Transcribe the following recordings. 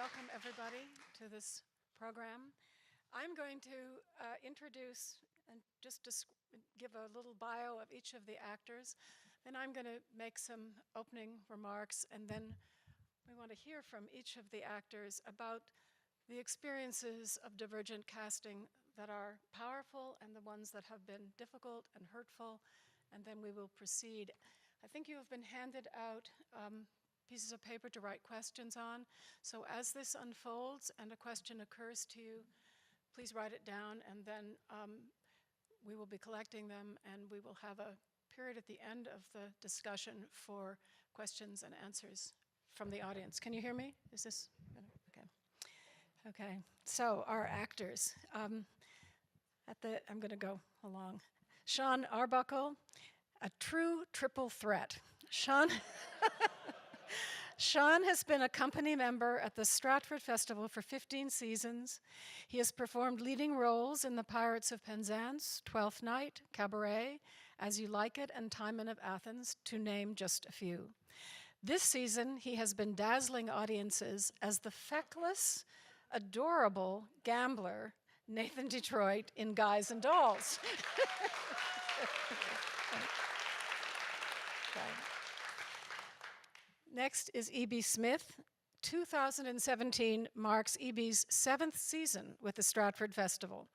welcome everybody to this program. I'm going to introduce and just give a little bio of each of the actors. Then I'm going to make some opening remarks, and then we want to hear from each of the actors about the experiences of divergent casting that are powerful and the ones that have been difficult and hurtful, and then we will proceed. I think you have been handed out pieces of paper to write questions on. So as this unfolds and a question occurs to you, please write it down, and then we will be collecting them, and we will have a period at the end of the discussion for questions and answers from the audience. Can you hear me? Is this better? Okay. Okay, so our actors. I'm going to go along. Sean Arbuckle, a true triple threat. Sean has been a company member at the Stratford Festival for 15 seasons. He has performed leading roles in The Pirates of Penzance, Twelfth Night, Cabaret, As You Like It, and Timon of Athens, to name just a few. This season, he has been dazzling audiences as the feckless, adorable gambler Nathan Detroit in Guys and Dolls. Okay. Next is E.B. Smith. 2017 marks E.B.'s 7th season with the Stratford Festival.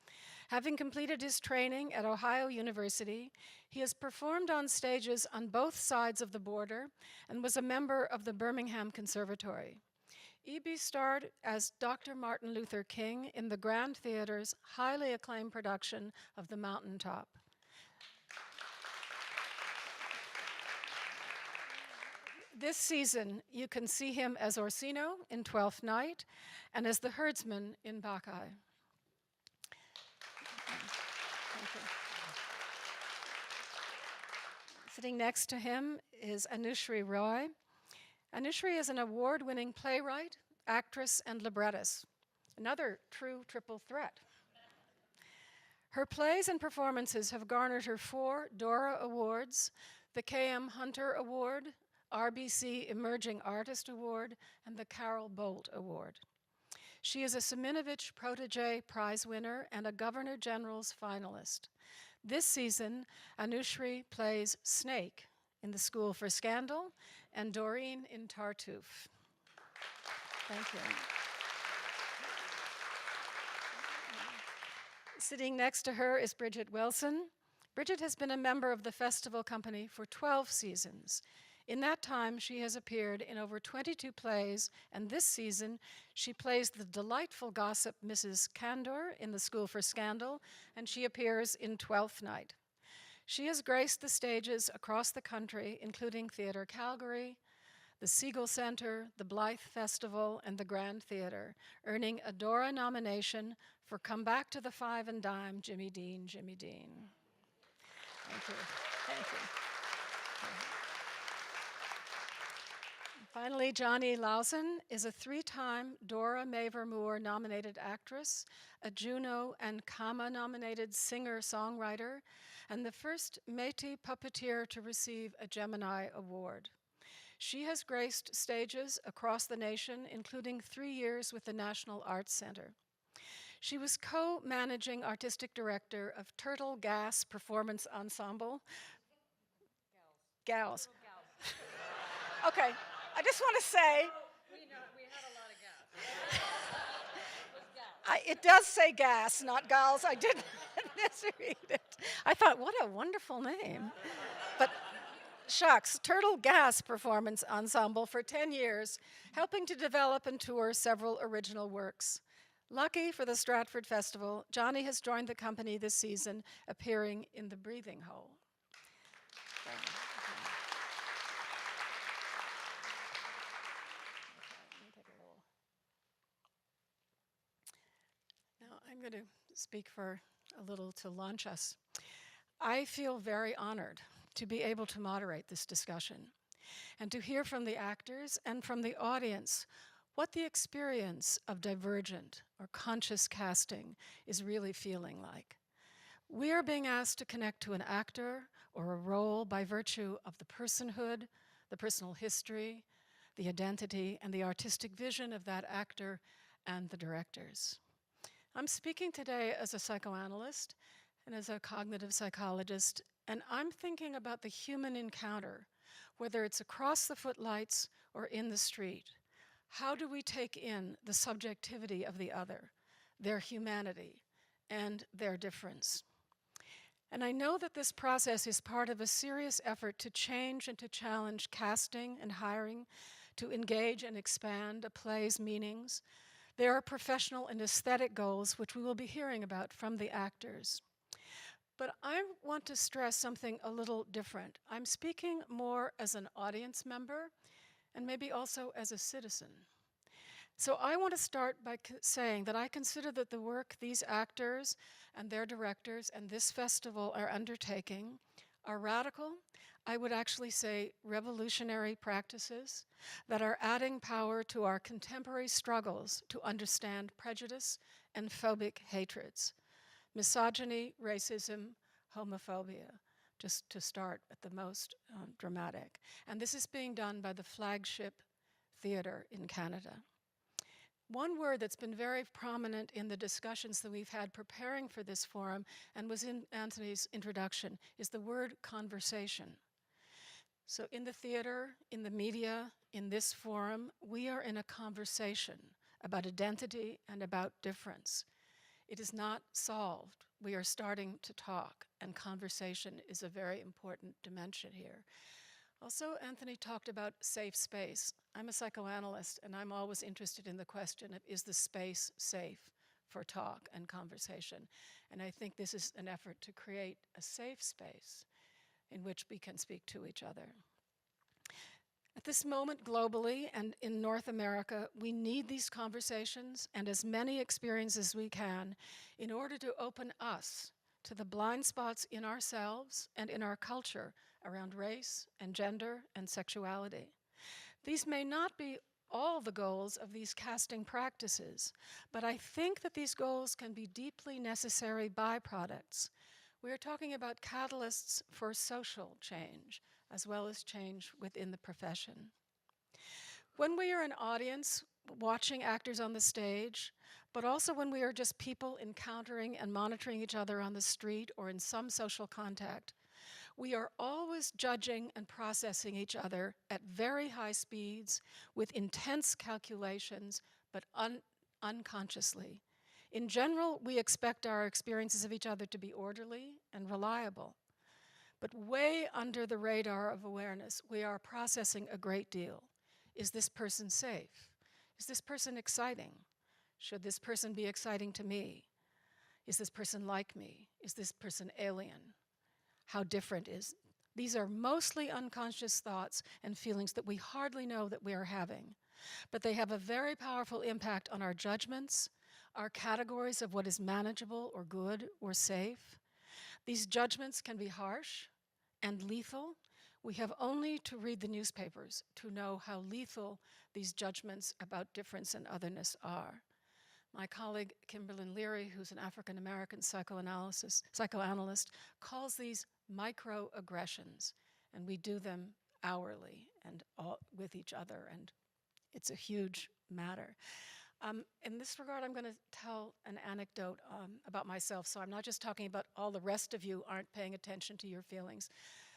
Having completed his training at Ohio University, he has performed on stages on both sides of the border and was a member of the Birmingham Conservatory. E.B. starred as Dr. Martin Luther King in the Grand Theatre's highly acclaimed production of The Mountaintop. This season, you can see him as Orsino in Twelfth Night and as the herdsman in Bakkhai. Sitting next to him is Anusree Roy. Anusree is an award-winning playwright, actress, and librettist, another true triple threat. Her plays and performances have garnered her 4 Dora Awards, the K.M. Hunter Award, RBC Emerging Artist Award, and the Carol Bolt Award. She is a Seminovich Protégé Prize winner and a Governor General's finalist. This season, Anusree plays Snake in The School for Scandal and Doreen in Tartuffe. Thank you. Sitting next to her is Brigit Wilson. Brigit has been a member of the festival company for 12 seasons. In that time, she has appeared in over 22 plays, and this season, she plays the delightful gossip Mrs. Candor in The School for Scandal, and she appears in Twelfth Night. She has graced the stages across the country, including Theatre Calgary, the Siegel Center, the Blythe Festival, and the Grand Theatre, earning a Dora nomination for Come Back to the Five and Dime, Jimmy Dean, Jimmy Dean. Thank you. Thank you. Finally, Jani Lauzon is a 3-time Dora Mavor Moore nominated actress, a Juno and Kama nominated singer-songwriter, and the first Métis puppeteer to receive a Gemini Award. She has graced stages across the nation, including 3 years with the National Arts Center. She was co-managing artistic director of Turtle Gas Performance Ensemble. Gals. Okay. I just want to say, we had a lot of gas. It does say gas, not gals. I didn't misread it. I thought, what a wonderful name. But shucks, Turtle Gas Performance Ensemble for 10 years, helping to develop and tour several original works. Lucky for the Stratford Festival, Jani has joined the company this season, appearing in The Breathing Hole. Now, I'm going to speak for a little to launch us. I feel very honored to be able to moderate this discussion and to hear from the actors and from the audience what the experience of divergent or conscious casting is really feeling like. We are being asked to connect to an actor or a role by virtue of the personhood, the personal history, the identity, and the artistic vision of that actor and the directors. I'm speaking today as a psychoanalyst and as a cognitive psychologist, and I'm thinking about the human encounter, whether it's across the footlights or in the street. How do we take in the subjectivity of the other, their humanity, and their difference? And I know that this process is part of a serious effort to change and to challenge casting and hiring, to engage and expand a play's meanings. There are professional and aesthetic goals, which we will be hearing about from the actors. But I want to stress something a little different. I'm speaking more as an audience member and maybe also as a citizen. So I want to start by saying that I consider that the work these actors and their directors and this festival are undertaking are radical, I would actually say revolutionary practices that are adding power to our contemporary struggles to understand prejudice and phobic hatreds, misogyny, racism, homophobia, just to start at the most dramatic. And this is being done by the Flagship Theatre in Canada. One word that's been very prominent in the discussions that we've had preparing for this forum and was in Anthony's introduction is the word conversation. So in the theater, in the media, in this forum, we are in a conversation about identity and about difference. It is not solved. We are starting to talk, and conversation is a very important dimension here. Also, Anthony talked about safe space. I'm a psychoanalyst, and I'm always interested in the question of, is the space safe for talk and conversation? And I think this is an effort to create a safe space in which we can speak to each other. At this moment, globally and in North America, we need these conversations and as many experiences as we can in order to open us to the blind spots in ourselves and in our culture around race and gender and sexuality. These may not be all the goals of these casting practices, but I think that these goals can be deeply necessary byproducts. We are talking about catalysts for social change, as well as change within the profession. When we are an audience watching actors on the stage, but also when we are just people encountering and monitoring each other on the street or in some social contact, we are always judging and processing each other at very high speeds with intense calculations, but unconsciously. In general, we expect our experiences of each other to be orderly and reliable. But way under the radar of awareness, we are processing a great deal. Is this person safe? Is this person exciting? Should this person be exciting to me? Is this person like me? Is this person alien? How different is? These are mostly unconscious thoughts and feelings that we hardly know that we are having. But they have a very powerful impact on our judgments, our categories of what is manageable or good or safe. These judgments can be harsh and lethal. We have only to read the newspapers to know how lethal these judgments about difference and otherness are. My colleague Kimberlyn Leary, who's an African-American psychoanalyst, calls these microaggressions, and we do them hourly and with each other, and it's a huge matter. In this regard, I'm going to tell an anecdote about myself, so I'm not just talking about all the rest of you aren't paying attention to your feelings.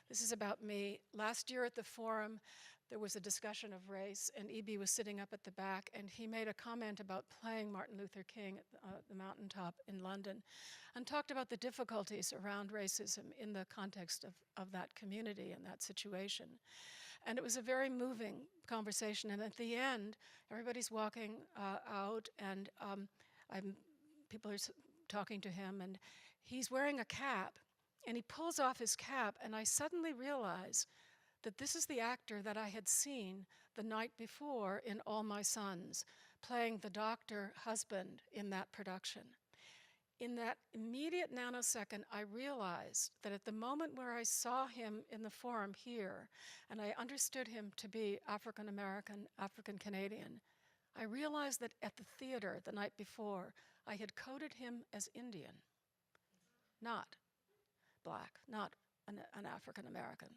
This is about me. Last year at the forum, there was a discussion of race, and E.B. was sitting up at the back, and he made a comment about playing Martin Luther King at the mountaintop in London, and talked about the difficulties around racism in the context of that community and that situation. And it was a very moving conversation, and at the end, everybody's walking out, and people are talking to him, and he's wearing a cap, and he pulls off his cap, and I suddenly realize that this is the actor that I had seen the night before in All My Sons, playing the doctor husband in that production. In that immediate nanosecond, I realized that at the moment where I saw him in the forum here, and I understood him to be African-American, African-Canadian, I realized that at the theater the night before, I had coded him as Indian, not Black, not an African-American.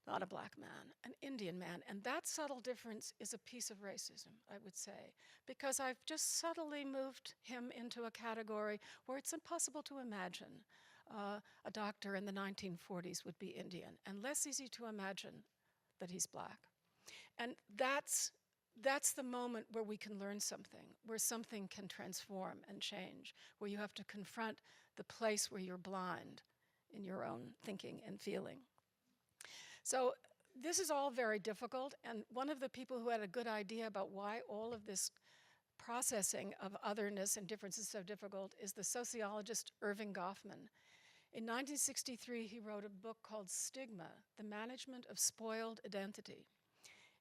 not a black man, an Indian man. And that subtle difference is a piece of racism, I would say, because I've just subtly moved him into a category where it's impossible to imagine a doctor in the 1940s would be Indian, and less easy to imagine that he's black. And that's the moment where we can learn something, where something can transform and change, where you have to confront the place where you're blind in your own thinking and feeling. So this is all very difficult, and one of the people who had a good idea about why all of this processing of otherness and difference is so difficult is the sociologist Irving Goffman. In 1963, he wrote a book called Stigma, The Management of Spoiled Identity.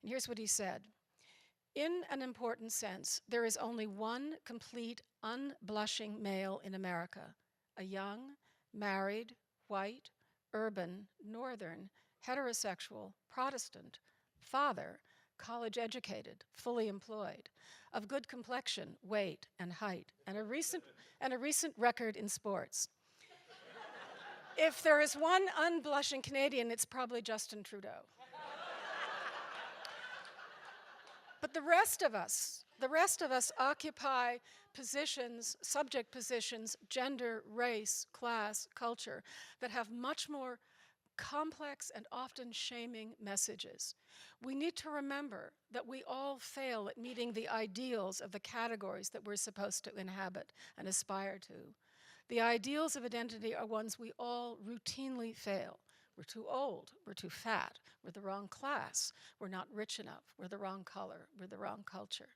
And here's what he said. In an important sense, there is only one complete, unblushing male in America, a young, married, white, urban, northern, heterosexual, Protestant, father, college-educated, fully employed, of good complexion, weight, and height, and a recent record in sports. If there is one unblushing Canadian, it's probably Justin Trudeau. But the rest of us occupy positions, subject positions, gender, race, class, culture, that have much more complex and often shaming messages. We need to remember that we all fail at meeting the ideals of the categories that we're supposed to inhabit and aspire to. The ideals of identity are ones we all routinely fail. We're too old, we're too fat, we're the wrong class, we're not rich enough, we're the wrong color, we're the wrong culture.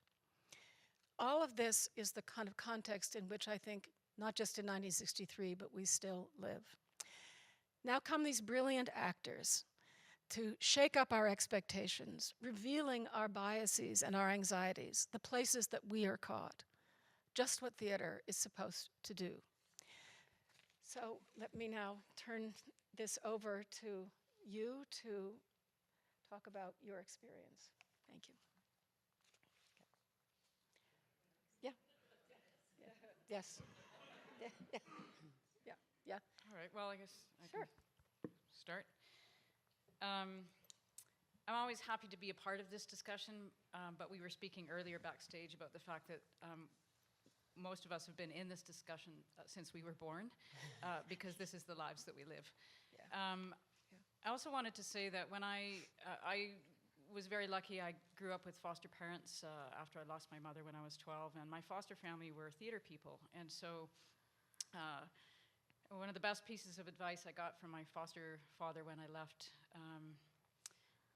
All of this is the kind of context in which I think, not just in 1963, but we still live. Now come these brilliant actors to shake up our expectations, revealing our biases and our anxieties, the places that we are caught, just what theater is supposed to do. So let me now turn this over to you to talk about your experience. Thank you. Yeah. Yes. Yeah. All right, well, I guess I Sure. can start. I'm always happy to be a part of this discussion, but we were speaking earlier backstage about the fact that most of us have been in this discussion since we were born, because this is the lives that we live. Yeah. I also wanted to say that when I was very lucky. I grew up with foster parents after I lost my mother when I was 12, and my foster family were theater people. And so one of the best pieces of advice I got from my foster father when I left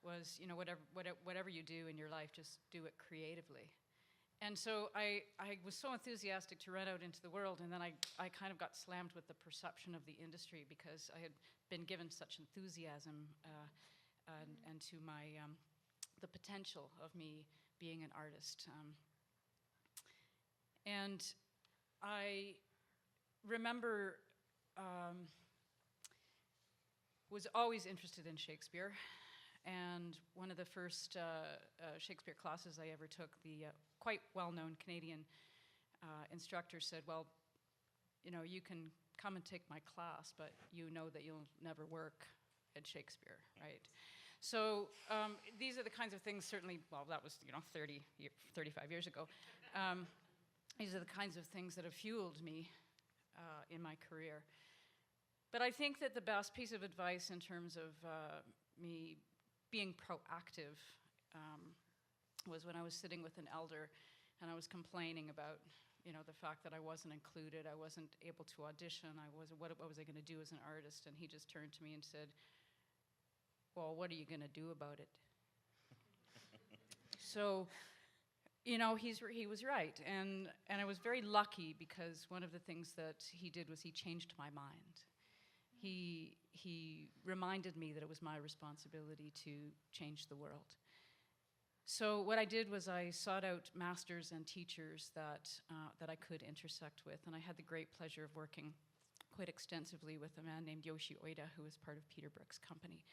was, you know, whatever you do in your life, just do it creatively. And so I was so enthusiastic to run out into the world, and then I kind of got slammed with the perception of the industry because I had been given such enthusiasm and to my the potential of me being an artist. And I remember was always interested in Shakespeare. And one of the first Shakespeare classes I ever took, the quite well-known Canadian instructor said, well, you know, you can come and take my class, but you know that you'll never work at Shakespeare, right? So these are the kinds of things, certainly, well, that was, you know, 35 years ago. These are the kinds of things that have fueled me in my career. But I think that the best piece of advice in terms of me being proactive was when I was sitting with an elder and I was complaining about, you know, the fact that I wasn't included, I wasn't able to audition, what was I going to do as an artist? And he just turned to me and said, well, what are you going to do about it? So, you know, he was right. And I was very lucky because one of the things that he did was he changed my mind. He reminded me that it was my responsibility to change the world. So what I did was I sought out masters and teachers that I could intersect with, and I had the great pleasure of working quite extensively with a man named Yoshi Oida, who was part of Peter Brook's company.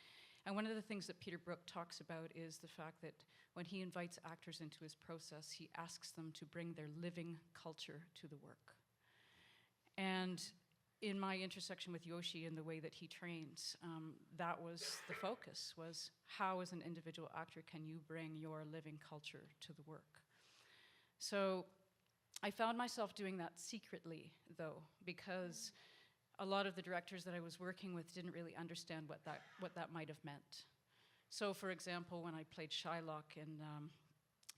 And one of the things that Peter Brook talks about is the fact that when he invites actors into his process, he asks them to bring their living culture to the work. And in my intersection with Yoshi and the way that he trains, that was the focus, was how as an individual actor can you bring your living culture to the work. So I found myself doing that secretly, though, because a lot of the directors that I was working with didn't really understand what that might have meant. So, for example, when I played Shylock in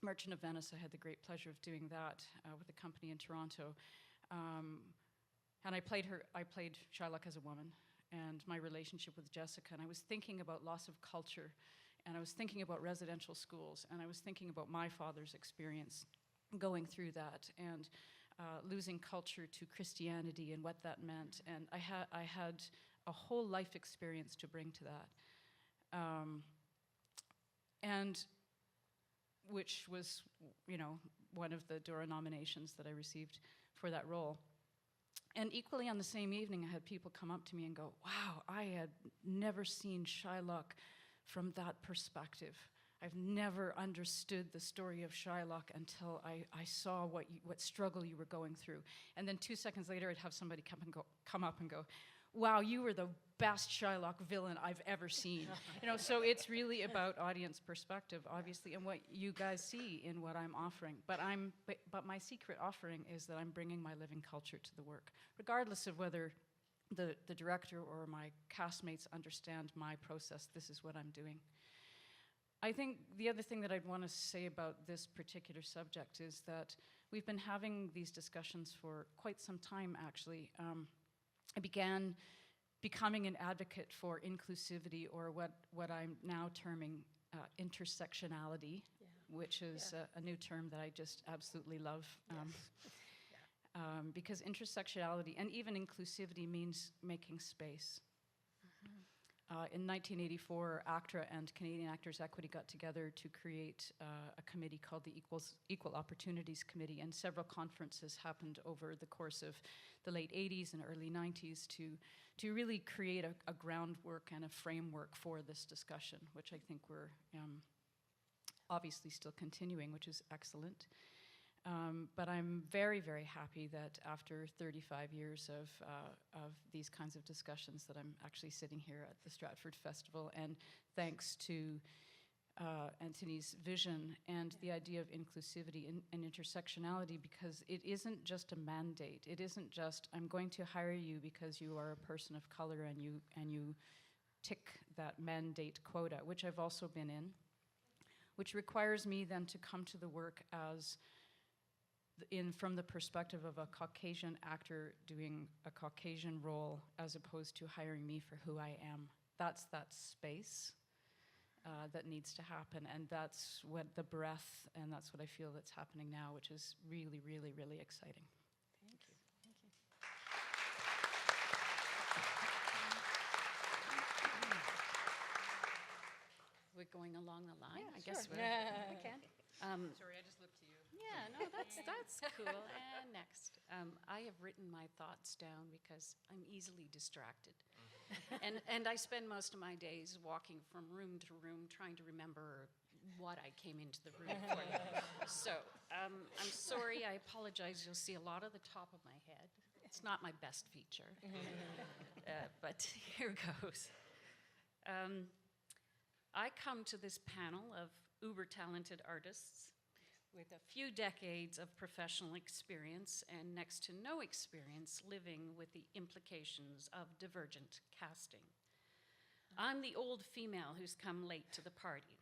Merchant of Venice, I had the great pleasure of doing that with a company in Toronto. And I played Shylock as a woman, and my relationship with Jessica, and I was thinking about loss of culture, and I was thinking about residential schools, and I was thinking about my father's experience going through that, and losing culture to Christianity and what that meant. And I had a whole life experience to bring to that. And which was, one of the Dora nominations that I received for that role. And equally on the same evening, I had people come up to me and go, wow, I had never seen Shylock from that perspective. I've never understood the story of Shylock until I saw what struggle you were going through. And then 2 seconds later, I'd have somebody come up and go, wow, you were the best Shylock villain I've ever seen. So it's really about audience perspective, obviously, and what you guys see in what I'm offering. But my secret offering is that I'm bringing my living culture to the work, regardless of whether the director or my castmates understand my process. This is what I'm doing. I think the other thing that I'd want to say about this particular subject is that we've been having these discussions for quite some time, actually. I began becoming an advocate for inclusivity, or what I'm now terming intersectionality, which is a new term that I just absolutely love. Because intersectionality and even inclusivity means making space. In 1984, ACTRA and Canadian Actors Equity got together to create a committee called the Equal Opportunities Committee, and several conferences happened over the course of the late 80s and early 90s to really create a groundwork and a framework for this discussion, which I think we're obviously still continuing, which is excellent. But I'm very, very happy that after 35 years of these kinds of discussions that I'm actually sitting here at the Stratford Festival, and thanks to Anthony's vision and the idea of inclusivity and intersectionality, because it isn't just a mandate. It isn't just, I'm going to hire you because you are a person of color and you tick that mandate quota, which I've also been in, which requires me then to come to the work as from the perspective of a Caucasian actor doing a Caucasian role, as opposed to hiring me for who I am. That's that space that needs to happen, and that's what the breath, and that's what I feel that's happening now, which is really, really, really exciting. Thank you. Thank you. We're going along the line. Yeah, I guess sure. I can. Sorry, I just looked to you. Yeah, no, that's cool. And next, I have written my thoughts down because I'm easily distracted, and I spend most of my days walking from room to room trying to remember what I came into the room for. So I'm sorry. I apologize. You'll see a lot of the top of my head. It's not my best feature, but here goes. I come to this panel of uber-talented artists with a few decades of professional experience and next to no experience living with the implications of divergent casting. I'm the old female who's come late to the party.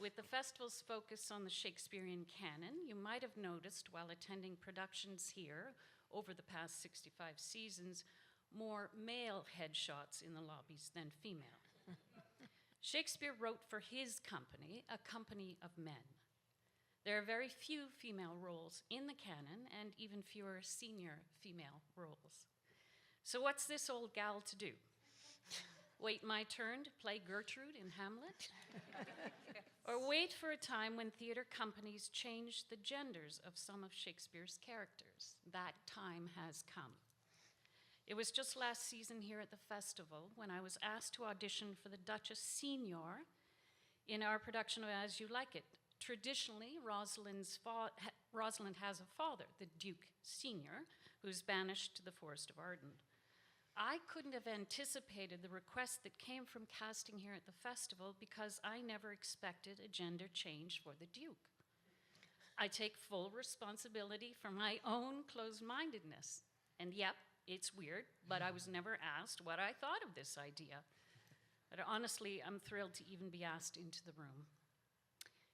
With the festival's focus on the Shakespearean canon, you might have noticed while attending productions here over the past 65 seasons, more male headshots in the lobbies than female. Shakespeare wrote for his company, a company of men. There are very few female roles in the canon and even fewer senior female roles. So what's this old gal to do? Wait my turn to play Gertrude in Hamlet? Or wait for a time when theater companies changed the genders of some of Shakespeare's characters? That time has come. It was just last season here at the festival when I was asked to audition for the Duchess Senior in our production of As You Like It. Traditionally, Rosalind has a father, the Duke Senior, who's banished to the Forest of Arden. I couldn't have anticipated the request that came from casting here at the festival because I never expected a gender change for the Duke. I take full responsibility for my own closed-mindedness. And yep, it's weird, but I was never asked what I thought of this idea. But honestly, I'm thrilled to even be asked into the room.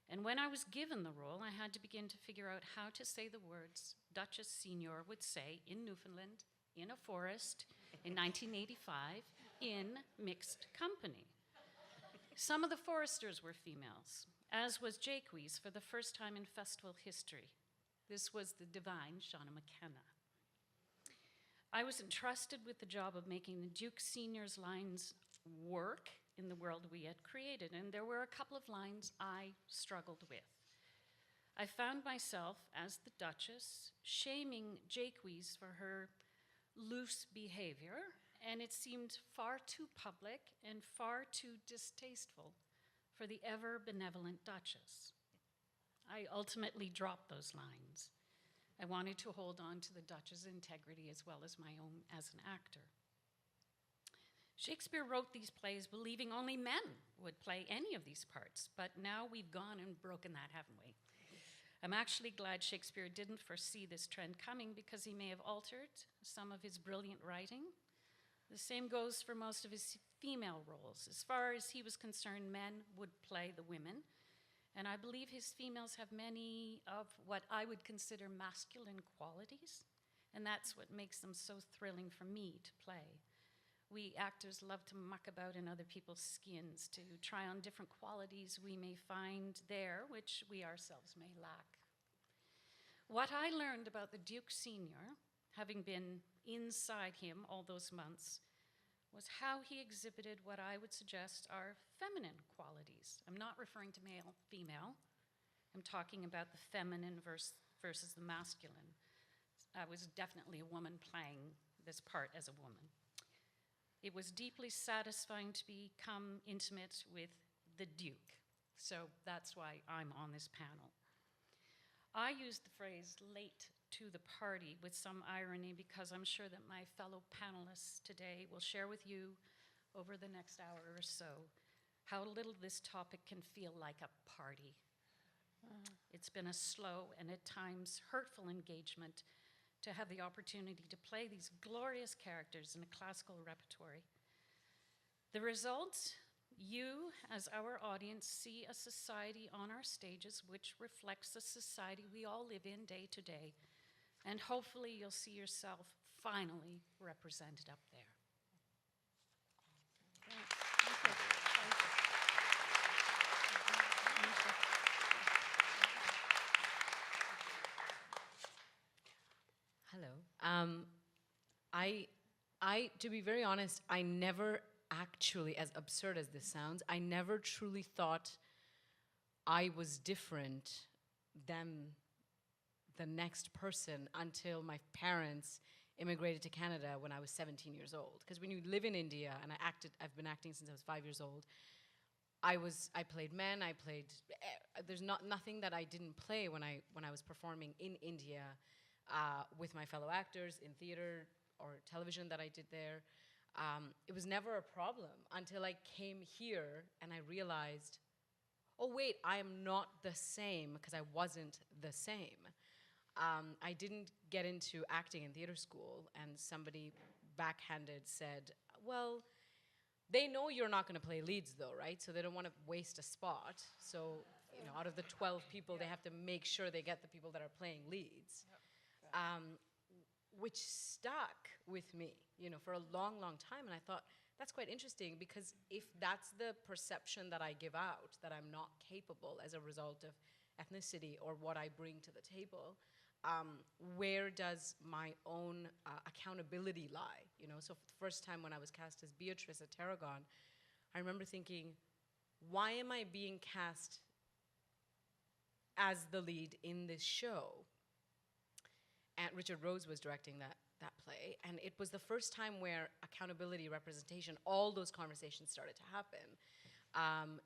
And when I was given the role, I had to begin to figure out how to say the words Duchess Senior would say in Newfoundland, in a forest, in 1985, in mixed company. Some of the foresters were females, as was Jaques for the first time in festival history. This was the divine Shauna McKenna. I was entrusted with the job of making the Duke Senior's lines work in the world we had created, and there were a couple of lines I struggled with. I found myself, as the Duchess, shaming Jaques for her loose behavior, and it seemed far too public and far too distasteful for the ever-benevolent Duchess. I ultimately dropped those lines. I wanted to hold on to the Duchess' integrity as well as my own as an actor. Shakespeare wrote these plays believing only men would play any of these parts, but now we've gone and broken that, haven't we? I'm actually glad Shakespeare didn't foresee this trend coming because he may have altered some of his brilliant writing. The same goes for most of his female roles. As far as he was concerned, men would play the women, and I believe his females have many of what I would consider masculine qualities, and that's what makes them so thrilling for me to play. We actors love to muck about in other people's skins, to try on different qualities we may find there, which we ourselves may lack. What I learned about the Duke Senior, having been inside him all those months, was how he exhibited what I would suggest are feminine qualities. I'm not referring to male, female. I'm talking about the feminine versus the masculine. I was definitely a woman playing this part as a woman. It was deeply satisfying to become intimate with the Duke. So that's why I'm on this panel. I used the phrase late to the party with some irony because I'm sure that my fellow panelists today will share with you over the next hour or so how little this topic can feel like a party. It's been a slow and at times hurtful engagement to have the opportunity to play these glorious characters in a classical repertory. The result, you as our audience see a society on our stages which reflects the society we all live in day to day, and hopefully you'll see yourself finally represented up there. Hello. To be very honest, I never actually, as absurd as this sounds, I never truly thought I was different than the next person until my parents immigrated to Canada when I was 17 years old. Because when you live in India, and I've been acting since I was 5 years old, I played men, there's nothing that I didn't play when I was performing in India with my fellow actors in theater or television that I did there. It was never a problem until I came here and I realized, oh wait, I am not the same because I wasn't the same. I didn't get into acting in theater school, and somebody backhanded said, well, they know you're not going to play leads though, right? So they don't want to waste a spot. So, you know, out of the 12 people, they have to make sure they get the people that are playing leads. Which stuck with me, you know, for a long, long time. And I thought, that's quite interesting, because if that's the perception that I give out, that I'm not capable as a result of ethnicity or what I bring to the table, where does my own accountability lie? You know, so for the first time when I was cast as Beatrice at Tarragon, I remember thinking, why am I being cast as the lead in this show? And Richard Rose was directing that play, and it was the first time where accountability, representation, all those conversations started to happen.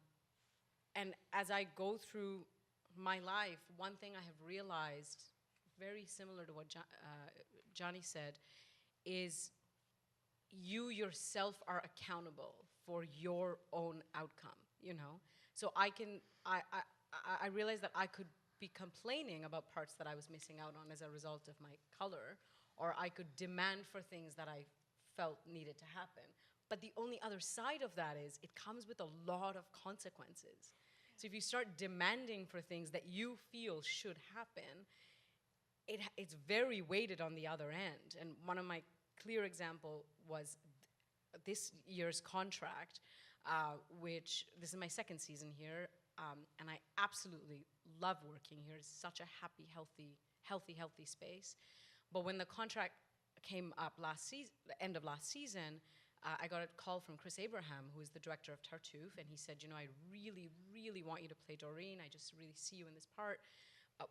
And as I go through my life, one thing I have realized, very similar to what Jani said, is you yourself are accountable for your own outcome, you know? So I realized that I could be complaining about parts that I was missing out on as a result of my color, or I could demand for things that I felt needed to happen. But the only other side of that is it comes with a lot of consequences. So if you start demanding for things that you feel should happen, it's very weighted on the other end. And one of my clear example was this year's contract, which this is my second season here, and I absolutely love working here. It's such a happy, healthy space. But when the contract came up end of last season, I got a call from Chris Abraham, who is the director of Tartuffe, and he said, you know, I really, really want you to play Doreen. I just really see you in this part.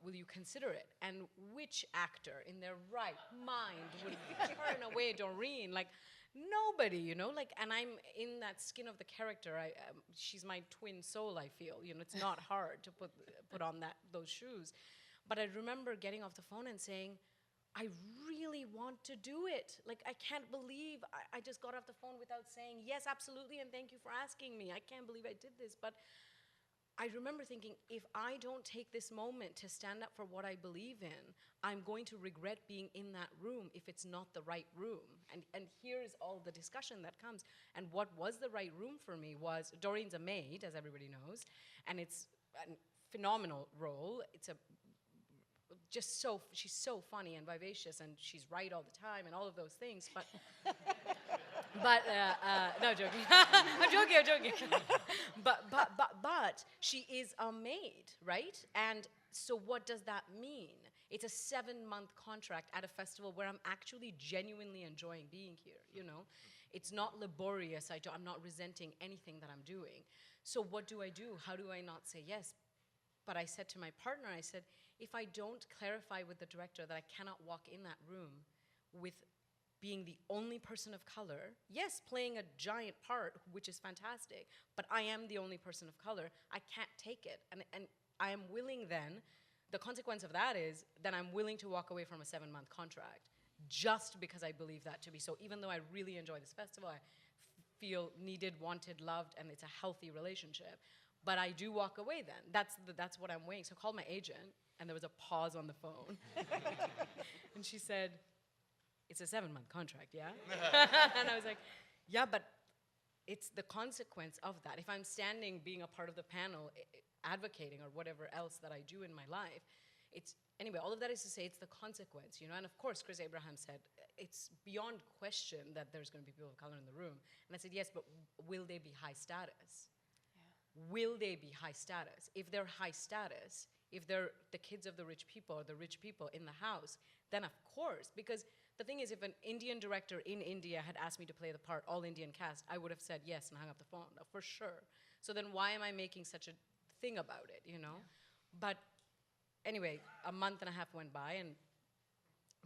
Will you consider it? And which actor in their right mind would turn away Doreen? Like, nobody, you know? Like, and I'm in that skin of the character. She's my twin soul, I feel. You know, it's not hard to put on those shoes. But I remember getting off the phone and saying, I really want to do it. Like, I can't believe I just got off the phone without saying, yes, absolutely, and thank you for asking me. I can't believe I did this. But I remember thinking, if I don't take this moment to stand up for what I believe in, I'm going to regret being in that room if it's not the right room. And here's all the discussion that comes. And what was the right room for me was, Doreen's a maid, as everybody knows, and it's a phenomenal role. It's she's so funny and vivacious, and she's right all the time, and all of those things, but no, joking. I'm joking. But she is a maid, right? And so what does that mean? It's a 7-month contract at a festival where I'm actually genuinely enjoying being here, you know? It's not laborious. I'm not resenting anything that I'm doing. So what do? How do I not say yes? But I said to my partner, I said, if I don't clarify with the director that I cannot walk in that room with being the only person of color, yes, playing a giant part, which is fantastic, but I am the only person of color, I can't take it. And I am willing then, the consequence of that is that I'm willing to walk away from a 7-month contract just because I believe that to be so. Even though I really enjoy this festival, I feel needed, wanted, loved, and it's a healthy relationship. But I do walk away then. That's what I'm weighing. So I called my agent, and there was a pause on the phone. And she said, it's a 7-month contract, yeah? And I was like, yeah, but it's the consequence of that. If I'm standing being a part of the panel, advocating or whatever else that I do in my life, anyway, all of that is to say it's the consequence, you know? And of course, Chris Abraham said, it's beyond question that there's going to be people of color in the room. And I said, yes, but will they be high status? Will they be high status? If they're high status, if they're the kids of the rich people or the rich people in the house, then of course, because the thing is, if an Indian director in India had asked me to play the part, all Indian cast, I would have said yes and hung up the phone, for sure. So then why am I making such a thing about it, you know? Yeah. But anyway, a month and a half went by and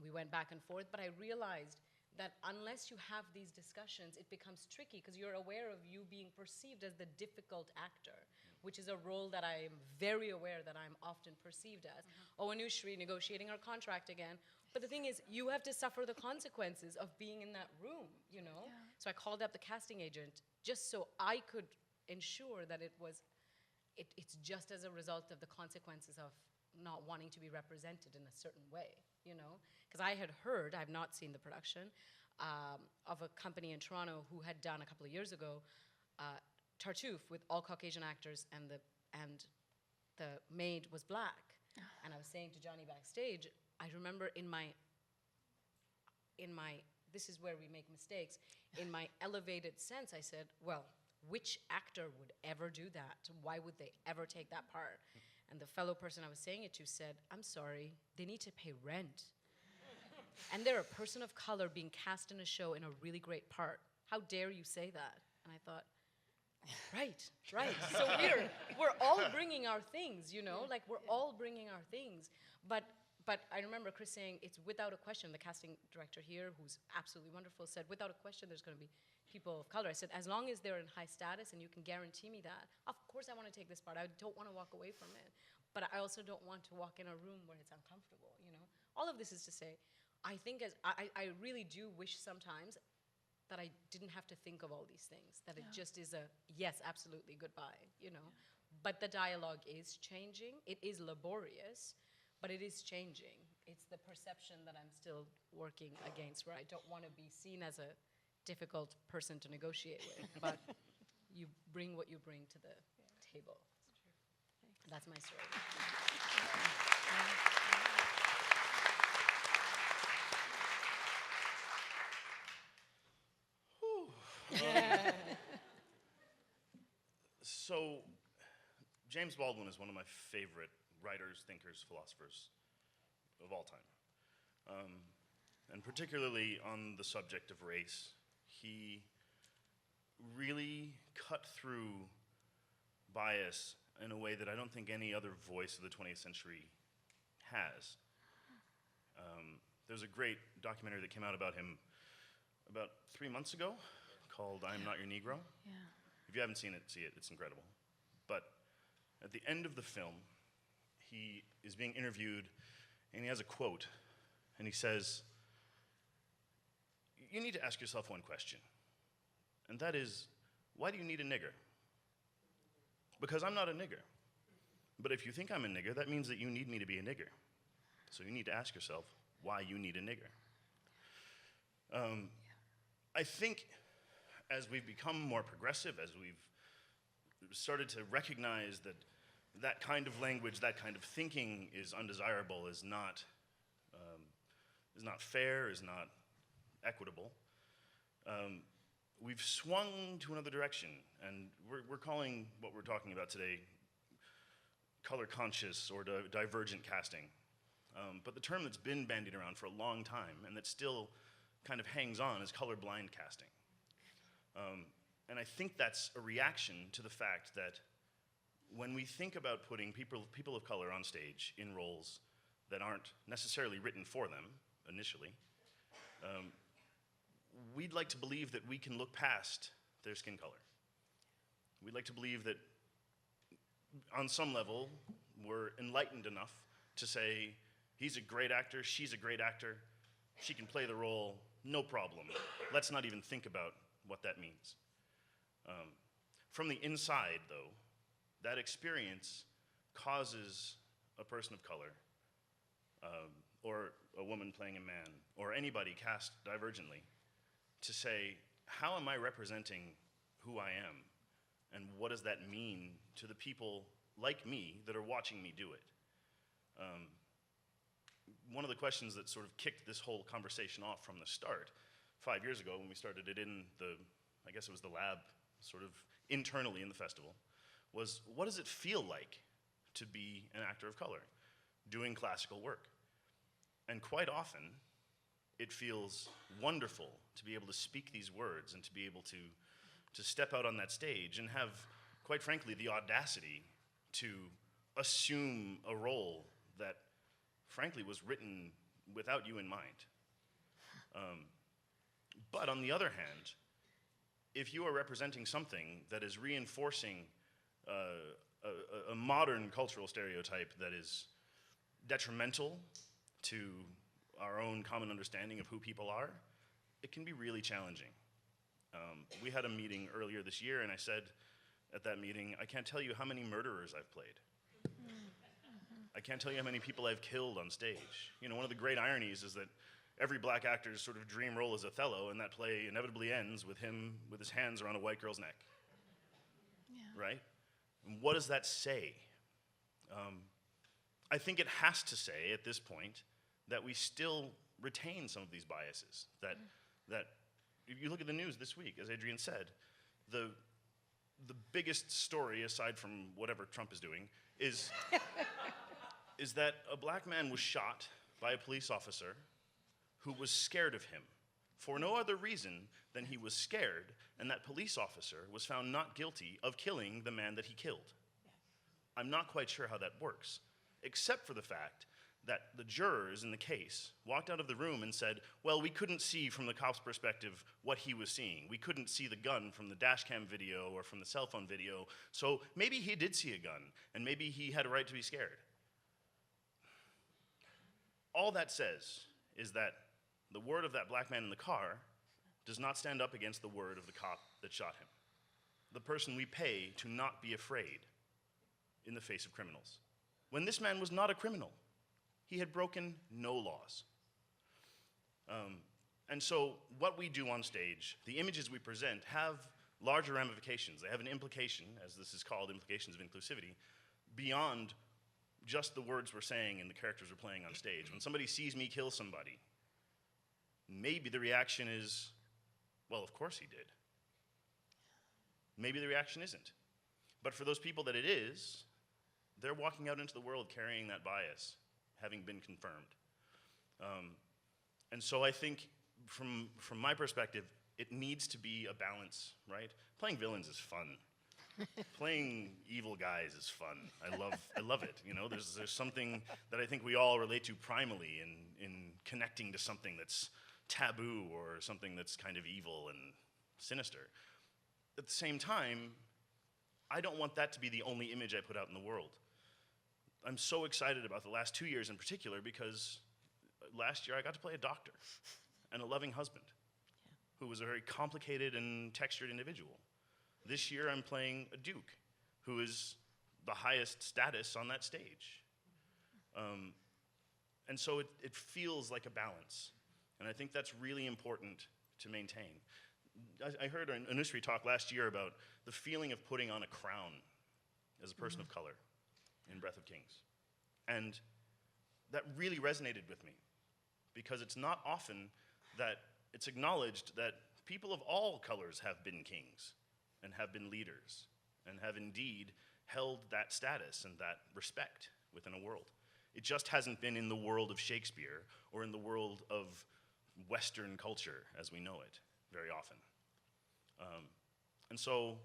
we went back and forth, but I realized that unless you have these discussions, it becomes tricky because you're aware of you being perceived as the difficult actor, which is a role that I am very aware that I'm often perceived as. Oh, Anusree negotiating her contract again. But the thing is, you have to suffer the consequences of being in that room, you know? Yeah. So I called up the casting agent just so I could ensure that it's just as a result of the consequences of not wanting to be represented in a certain way, you know? Because I had heard, I've not seen the production, of a company in Toronto who had done a couple of years ago Tartuffe with all Caucasian actors, and the maid was black. And I was saying to Jani backstage, I remember in my, this is where we make mistakes, in my elevated sense, I said, well, which actor would ever do that? Why would they ever take that part? And the fellow person I was saying it to said, I'm sorry, they need to pay rent. And they're a person of color being cast in a show in a really great part. How dare you say that? And I thought, right. So we're all bringing our things, you know? Like, we're all bringing our things. But I remember Chris saying, it's without a question, the casting director here, who's absolutely wonderful, said, without a question, there's going to be people of color. I said, as long as they're in high status and you can guarantee me that, of course I want to take this part. I don't want to walk away from it. But I also don't want to walk in a room where it's uncomfortable, you know? All of this is to say, I think I really do wish sometimes, that I didn't have to think of all these things, that it just is a yes, absolutely, goodbye, you know. But the dialogue is changing. It is laborious, but it is changing. It's the perception that I'm still working against, where I don't want to be seen as a difficult person to negotiate with, but you bring what you bring to the table. That's my story. So, James Baldwin is one of my favorite writers, thinkers, philosophers of all time. And particularly on the subject of race, he really cut through bias in a way that I don't think any other voice of the 20th century has. There's a great documentary that came out about him about 3 months ago called I Am Not Your Negro. Yeah. If you haven't seen it, see it, it's incredible. But at the end of the film, he is being interviewed and he has a quote, and he says, you need to ask yourself one question, and that is, why do you need a nigger? Because I'm not a nigger. But if you think I'm a nigger, that means that you need me to be a nigger. So you need to ask yourself why you need a nigger. I think as we've become more progressive, as we've started to recognize that that kind of language, that kind of thinking is undesirable, is not fair, is not equitable, we've swung to another direction, and we're calling what we're talking about today color conscious or divergent casting. But the term that's been bandied around for a long time and that still kind of hangs on is colorblind casting. And I think that's a reaction to the fact that when we think about putting people of color on stage in roles that aren't necessarily written for them initially, we'd like to believe that we can look past their skin color. We'd like to believe that on some level we're enlightened enough to say, he's a great actor, she's a great actor, she can play the role, no problem. Let's not even think about what that means. From the inside, though, that experience causes a person of color, or a woman playing a man, or anybody cast divergently, to say, how am I representing who I am? And what does that mean to the people like me that are watching me do it? One of the questions that sort of kicked this whole conversation off from the start, 5 years ago when we started it in the, I guess it was the lab, sort of internally in the festival, was what does it feel like to be an actor of color doing classical work? And quite often, it feels wonderful to be able to speak these words and to be able to step out on that stage and have, quite frankly, the audacity to assume a role that, frankly, was written without you in mind. But on the other hand, if you are representing something that is reinforcing a modern cultural stereotype that is detrimental to our own common understanding of who people are, it can be really challenging. We had a meeting earlier this year, and I said at that meeting, I can't tell you how many murderers I've played. I can't tell you how many people I've killed on stage. You know, one of the great ironies is that every black actor's sort of dream role is Othello, and that play inevitably ends with him with his hands around a white girl's neck. Yeah. Right? And what does that say? I think it has to say at this point that we still retain some of these biases. That if you look at the news this week, as Adrienne said, the biggest story, aside from whatever Trump is doing, is that a black man was shot by a police officer who was scared of him for no other reason than he was scared, and that police officer was found not guilty of killing the man that he killed. I'm not quite sure how that works, except for the fact that the jurors in the case walked out of the room and said, well, we couldn't see from the cop's perspective what he was seeing. We couldn't see the gun from the dash cam video or from the cell phone video, so maybe he did see a gun, and maybe he had a right to be scared. All that says is that the word of that black man in the car does not stand up against the word of the cop that shot him. The person we pay to not be afraid in the face of criminals. When this man was not a criminal. He had broken no laws. And so what we do on stage, the images we present, have larger ramifications. They have an implication, as this is called, implications of inclusivity, beyond just the words we're saying and the characters we're playing on stage. When somebody sees me kill somebody, maybe the reaction is, well, of course he did. Maybe the reaction isn't. But for those people that it is, they're walking out into the world carrying that bias, having been confirmed. And so I think, from my perspective, it needs to be a balance, right? Playing villains is fun. Playing evil guys is fun. I love it. You know, there's something that I think we all relate to primally in connecting to something that's taboo or something that's kind of evil and sinister. At the same time, I don't want that to be the only image I put out in the world. I'm so excited about the last 2 years in particular because last year I got to play a doctor and a loving husband who was a very complicated and textured individual. This year I'm playing a duke who is the highest status on that stage. And so it feels like a balance. And I think that's really important to maintain. I heard Anusree talk last year about the feeling of putting on a crown as a person of color in Breath of Kings. And that really resonated with me because it's not often that it's acknowledged that people of all colors have been kings and have been leaders and have indeed held that status and that respect within a world. It just hasn't been in the world of Shakespeare or in the world of Western culture as we know it very often. And so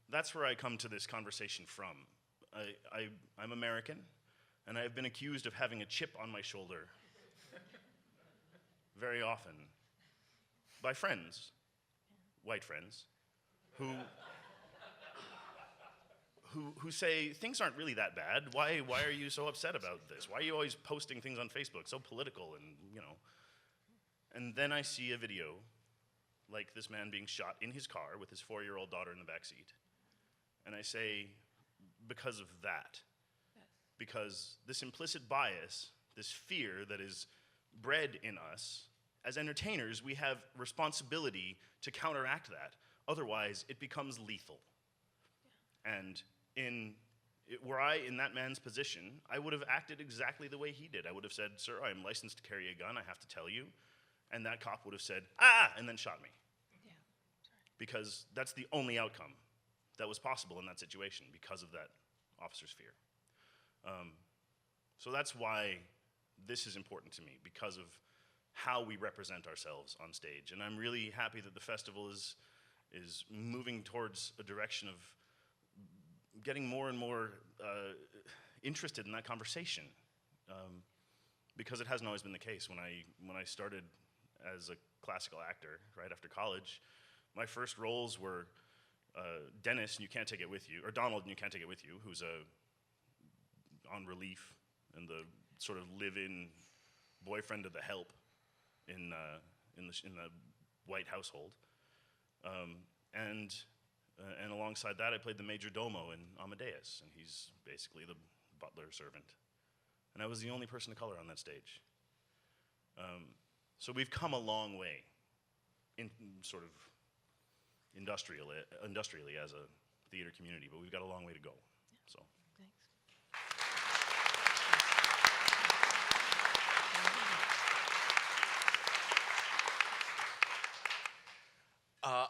that's where I come to this conversation from. I'm American, and I've been accused of having a chip on my shoulder very often by friends, white friends, who say, things aren't really that bad. Why are you so upset about this? Why are you always posting things on Facebook, so political and, you know. And then I see a video like this man being shot in his car with his 4-year-old daughter in the backseat. And I say, because of that. Because this implicit bias, this fear that is bred in us, as entertainers, we have responsibility to counteract that. Otherwise, it becomes lethal. And were I in that man's position, I would have acted exactly the way he did. I would have said, sir, I am licensed to carry a gun, I have to tell you. And that cop would have said, ah, and then shot me. Yeah. Because that's the only outcome that was possible in that situation because of that officer's fear. So that's why this is important to me, because of how we represent ourselves on stage. And I'm really happy that the festival is moving towards a direction of getting more and more interested in that conversation, because it hasn't always been the case. When I started as a classical actor right after college, my first roles were Dennis, and You Can't Take It With You, or Donald, and You Can't Take It With You, who's on relief and the sort of live-in boyfriend of the help in the white household, and alongside that, I played the major domo in Amadeus, and he's basically the butler servant. And I was the only person of color on that stage. So we've come a long way, in sort of industrially as a theater community, but we've got a long way to go. So. Thanks.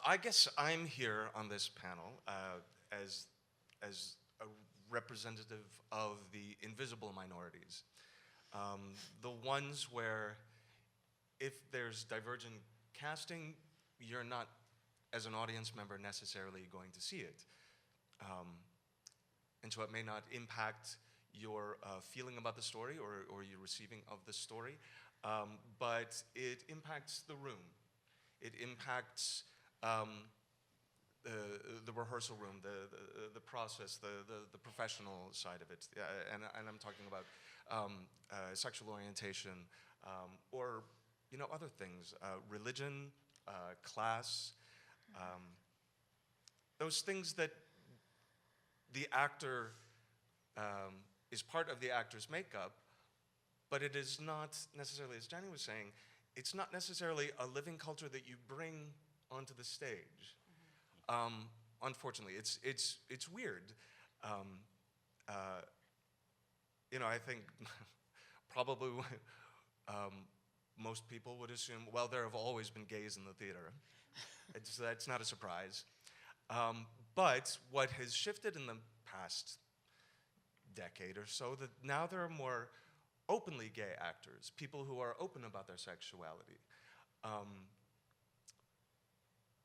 I guess I'm here on this panel as a representative of the invisible minorities, the ones where if there's divergent casting, you're not, as an audience member, necessarily going to see it. And so it may not impact your feeling about the story or your receiving of the story, but it impacts the room. It impacts the rehearsal room, the process, the professional side of it, and I'm talking about sexual orientation or other things, religion, class, those things that the actor is part of the actor's makeup, but it is not necessarily, as Jani was saying, it's not necessarily a living culture that you bring onto the stage. Unfortunately, it's weird. You know, I think probably most people would assume, well, there have always been gays in the theater. That's not a surprise. But what has shifted in the past decade or so, that now there are more openly gay actors, people who are open about their sexuality.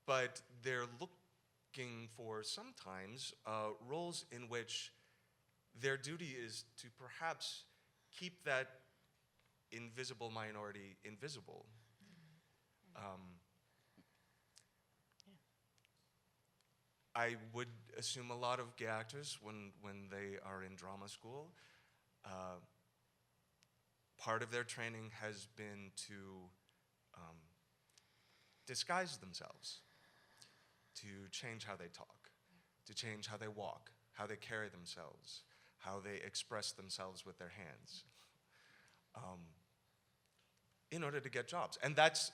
But they're looking for sometimes roles in which their duty is to perhaps keep that invisible minority invisible. I would assume a lot of gay actors, when they are in drama school, part of their training has been to disguise themselves, to change how they talk, to change how they walk, how they carry themselves, how they express themselves with their hands, in order to get jobs. And that's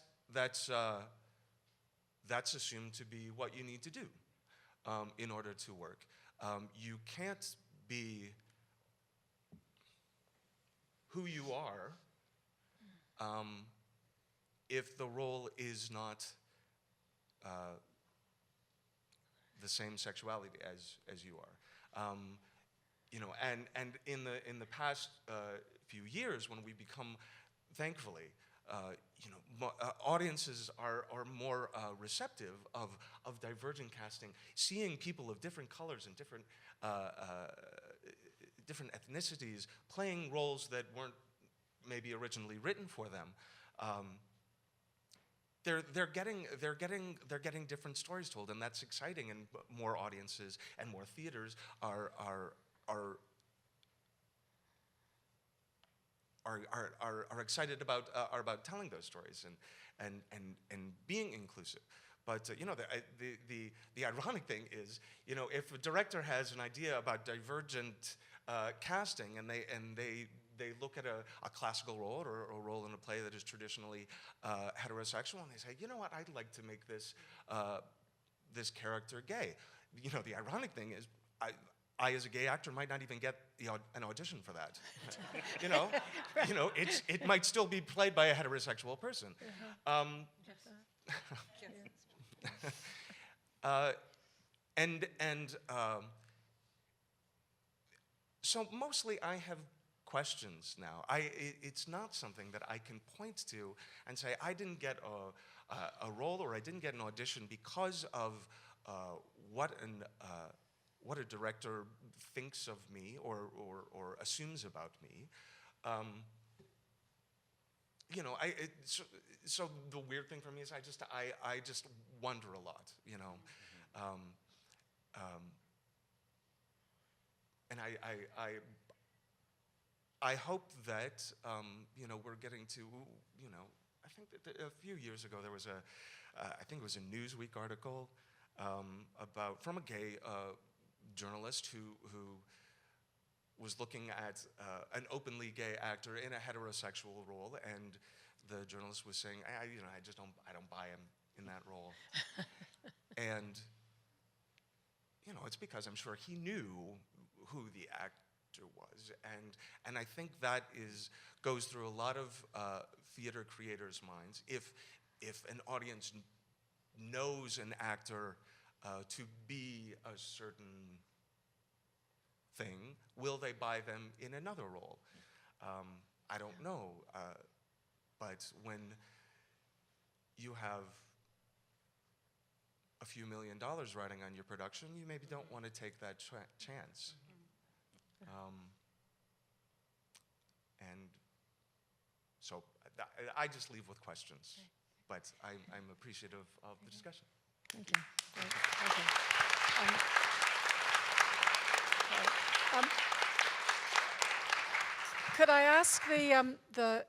assumed to be what you need to do in order to work. You can't be who you are if the role is not the same sexuality as you are. You know, and in the past few years, when we become, thankfully, you know, audiences are more receptive of divergent casting, seeing people of different colors and different ethnicities playing roles that weren't maybe originally written for them. They're getting different stories told, and that's exciting. And more audiences and more theaters are excited about telling those stories and being inclusive. But you know, the ironic thing is, you know, if a director has an idea about divergent casting, and they look at a classical role or a role in a play that is traditionally heterosexual, and they say, you know what, I'd like to make this this character gay. You know, the ironic thing is, I as a gay actor might not even get an audition for that. You know, it might still be played by a heterosexual person. So mostly I have questions now. It's not something that I can point to and say, I didn't get a role, or I didn't get an audition because of what a director thinks of me or assumes about me. You know, so the weird thing for me is I just wonder a lot, you know. And I hope that, you know, we're getting to, you know, I think that a few years ago there was I think it was a Newsweek article from a gay journalist who was looking at an openly gay actor in a heterosexual role, and the journalist was saying, you know, I don't buy him in that role. And, you know, it's because I'm sure he knew who the actor was, and I think that goes through a lot of theater creators' minds. If an audience knows an actor to be a certain thing, will they buy them in another role? I don't know, but when you have a few $1 million riding on your production, you maybe don't want to take that chance. And so I just leave with questions, but I'm appreciative of the discussion. Thank you. Great. Thank you. Could I ask the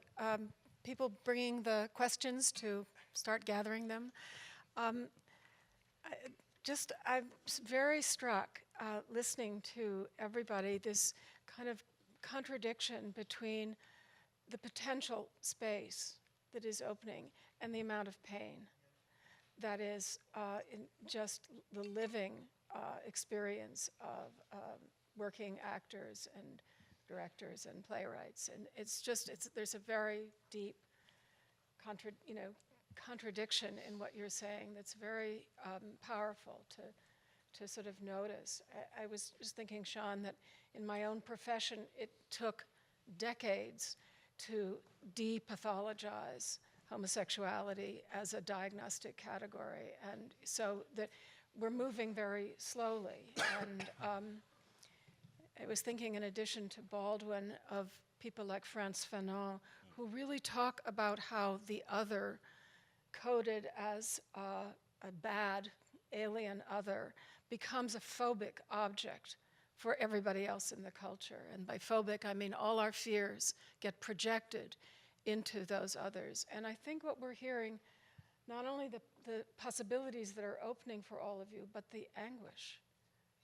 people bringing the questions to start gathering them. I'm very struck listening to everybody, this kind of contradiction between the potential space that is opening and the amount of pain that is in just the living experience of working actors and directors and playwrights. And there's a very deep contradiction in what you're saying that's very powerful to sort of notice. I was just thinking, Sean, that in my own profession, it took decades to depathologize homosexuality as a diagnostic category. And so that we're moving very slowly. And I was thinking, in addition to Baldwin, of people like Frantz Fanon, who really talk about how the other, coded as a bad alien other, becomes a phobic object for everybody else in the culture. And by phobic, I mean all our fears get projected into those others. And I think what we're hearing, not only the possibilities that are opening for all of you, but the anguish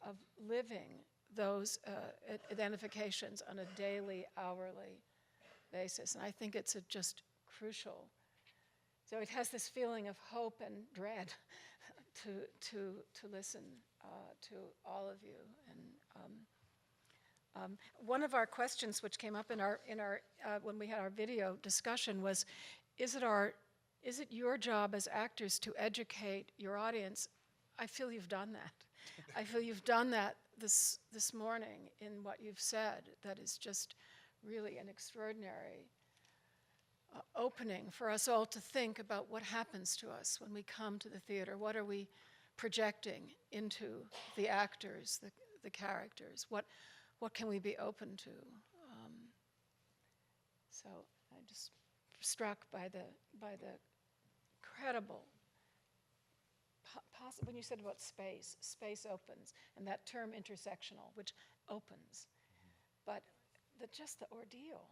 of living those identifications on a daily, hourly basis. And I think it's just crucial. So it has this feeling of hope and dread to listen to all of you. And one of our questions, which came up in our when we had our video discussion, was, is it your job as actors to educate your audience? I feel you've done that. I feel you've done that this morning in what you've said. That is just really an extraordinary opening for us all to think about what happens to us when we come to the theater. What are we projecting into the actors, the characters? What can we be open to? So I'm just struck by the incredible, when you said about space opens, and that term intersectional, which opens, but just the ordeal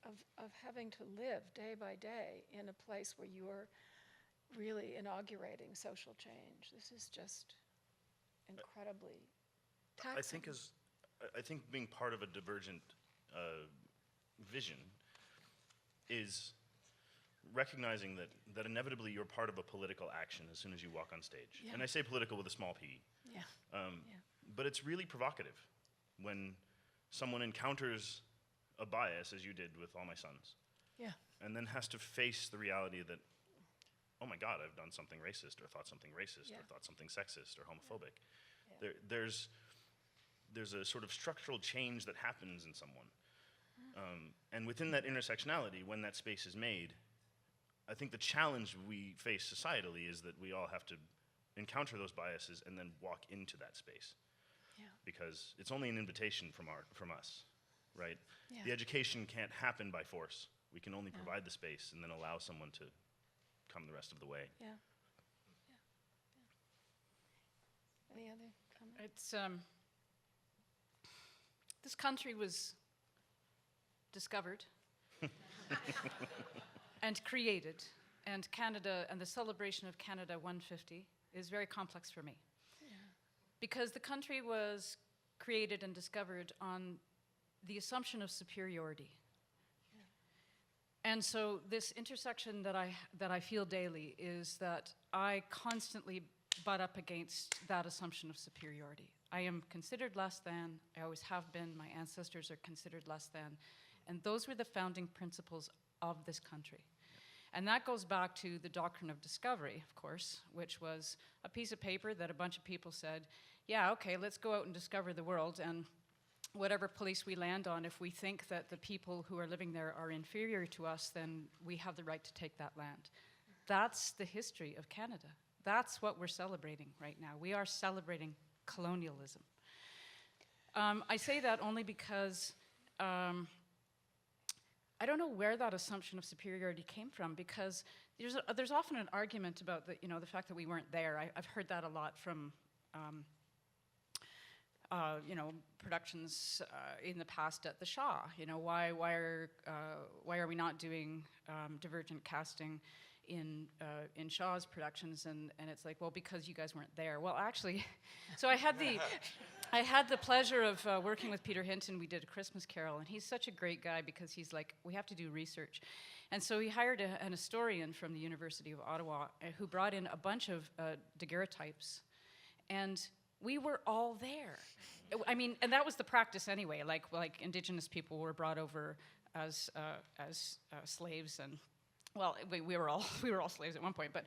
of having to live day by day in a place where you're really inaugurating social change. This is just incredibly taxing. I think being part of a divergent vision is recognizing that inevitably you're part of a political action as soon as you walk on stage. Yeah. And I say political with a small p. Yeah. But it's really provocative when someone encounters a bias, as you did with All My Sons, and then has to face the reality that, oh my God, I've done something racist, or thought something racist, or thought something sexist, or homophobic. Yeah. There's a sort of structural change that happens in someone. And within that intersectionality, when that space is made, I think the challenge we face societally is that we all have to encounter those biases and then walk into that space. Yeah. Because it's only an invitation from us, right? Yeah. The education can't happen by force. We can only provide the space and then allow someone to come the rest of the way. Yeah. Any other comments? It's this country was discovered and created, and Canada and the celebration of Canada 150 is very complex for me. Because the country was created and discovered on the assumption of superiority. And so this intersection that I feel daily is that I constantly butt up against that assumption of superiority. I am considered less than, I always have been, my ancestors are considered less than, and those were the founding principles of this country. And that goes back to the doctrine of discovery, of course, which was a piece of paper that a bunch of people said, yeah, okay, let's go out and discover the world, and whatever place we land on, if we think that the people who are living there are inferior to us, then we have the right to take that land. That's the history of Canada. That's what we're celebrating right now. We are celebrating colonialism. I say that only because I don't know where that assumption of superiority came from, because there's often an argument about the fact that we weren't there. I've heard that a lot from productions in the past at the Shaw. Why are we not doing divergent casting in Shaw's productions, and it's like, well, because you guys weren't there. Well, actually, so I had the pleasure of working with Peter Hinton. We did A Christmas Carol, and he's such a great guy because he's like, we have to do research. And so he hired an historian from the University of Ottawa who brought in a bunch of daguerreotypes, and we were all there. I mean, and that was the practice anyway. Like Indigenous people were brought over as slaves, and well, we were all slaves at one point. But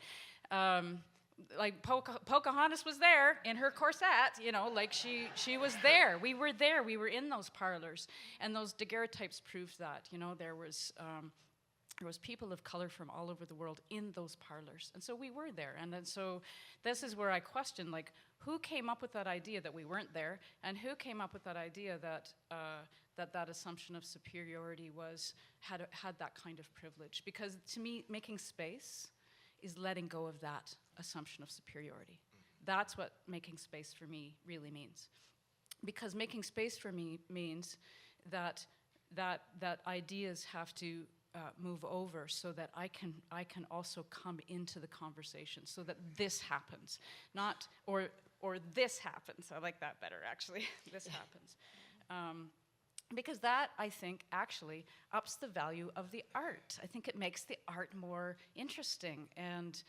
like Pocahontas was there in her corset, you know, like she was there. We were there. We were in those parlors, and those daguerreotypes proved that. You know, there was people of color from all over the world in those parlors, and so we were there. And then so this is where I question, like, who came up with that idea that we weren't there, and who came up with that idea that that assumption of superiority had that kind of privilege? Because to me, making space is letting go of that assumption of superiority. That's what making space for me really means. Because making space for me means that ideas have to move over so that I can also come into the conversation, so that this happens, not or this happens. I like that better, actually. This happens. Because that, I think, actually ups the value of the art. I think it makes the art more interesting and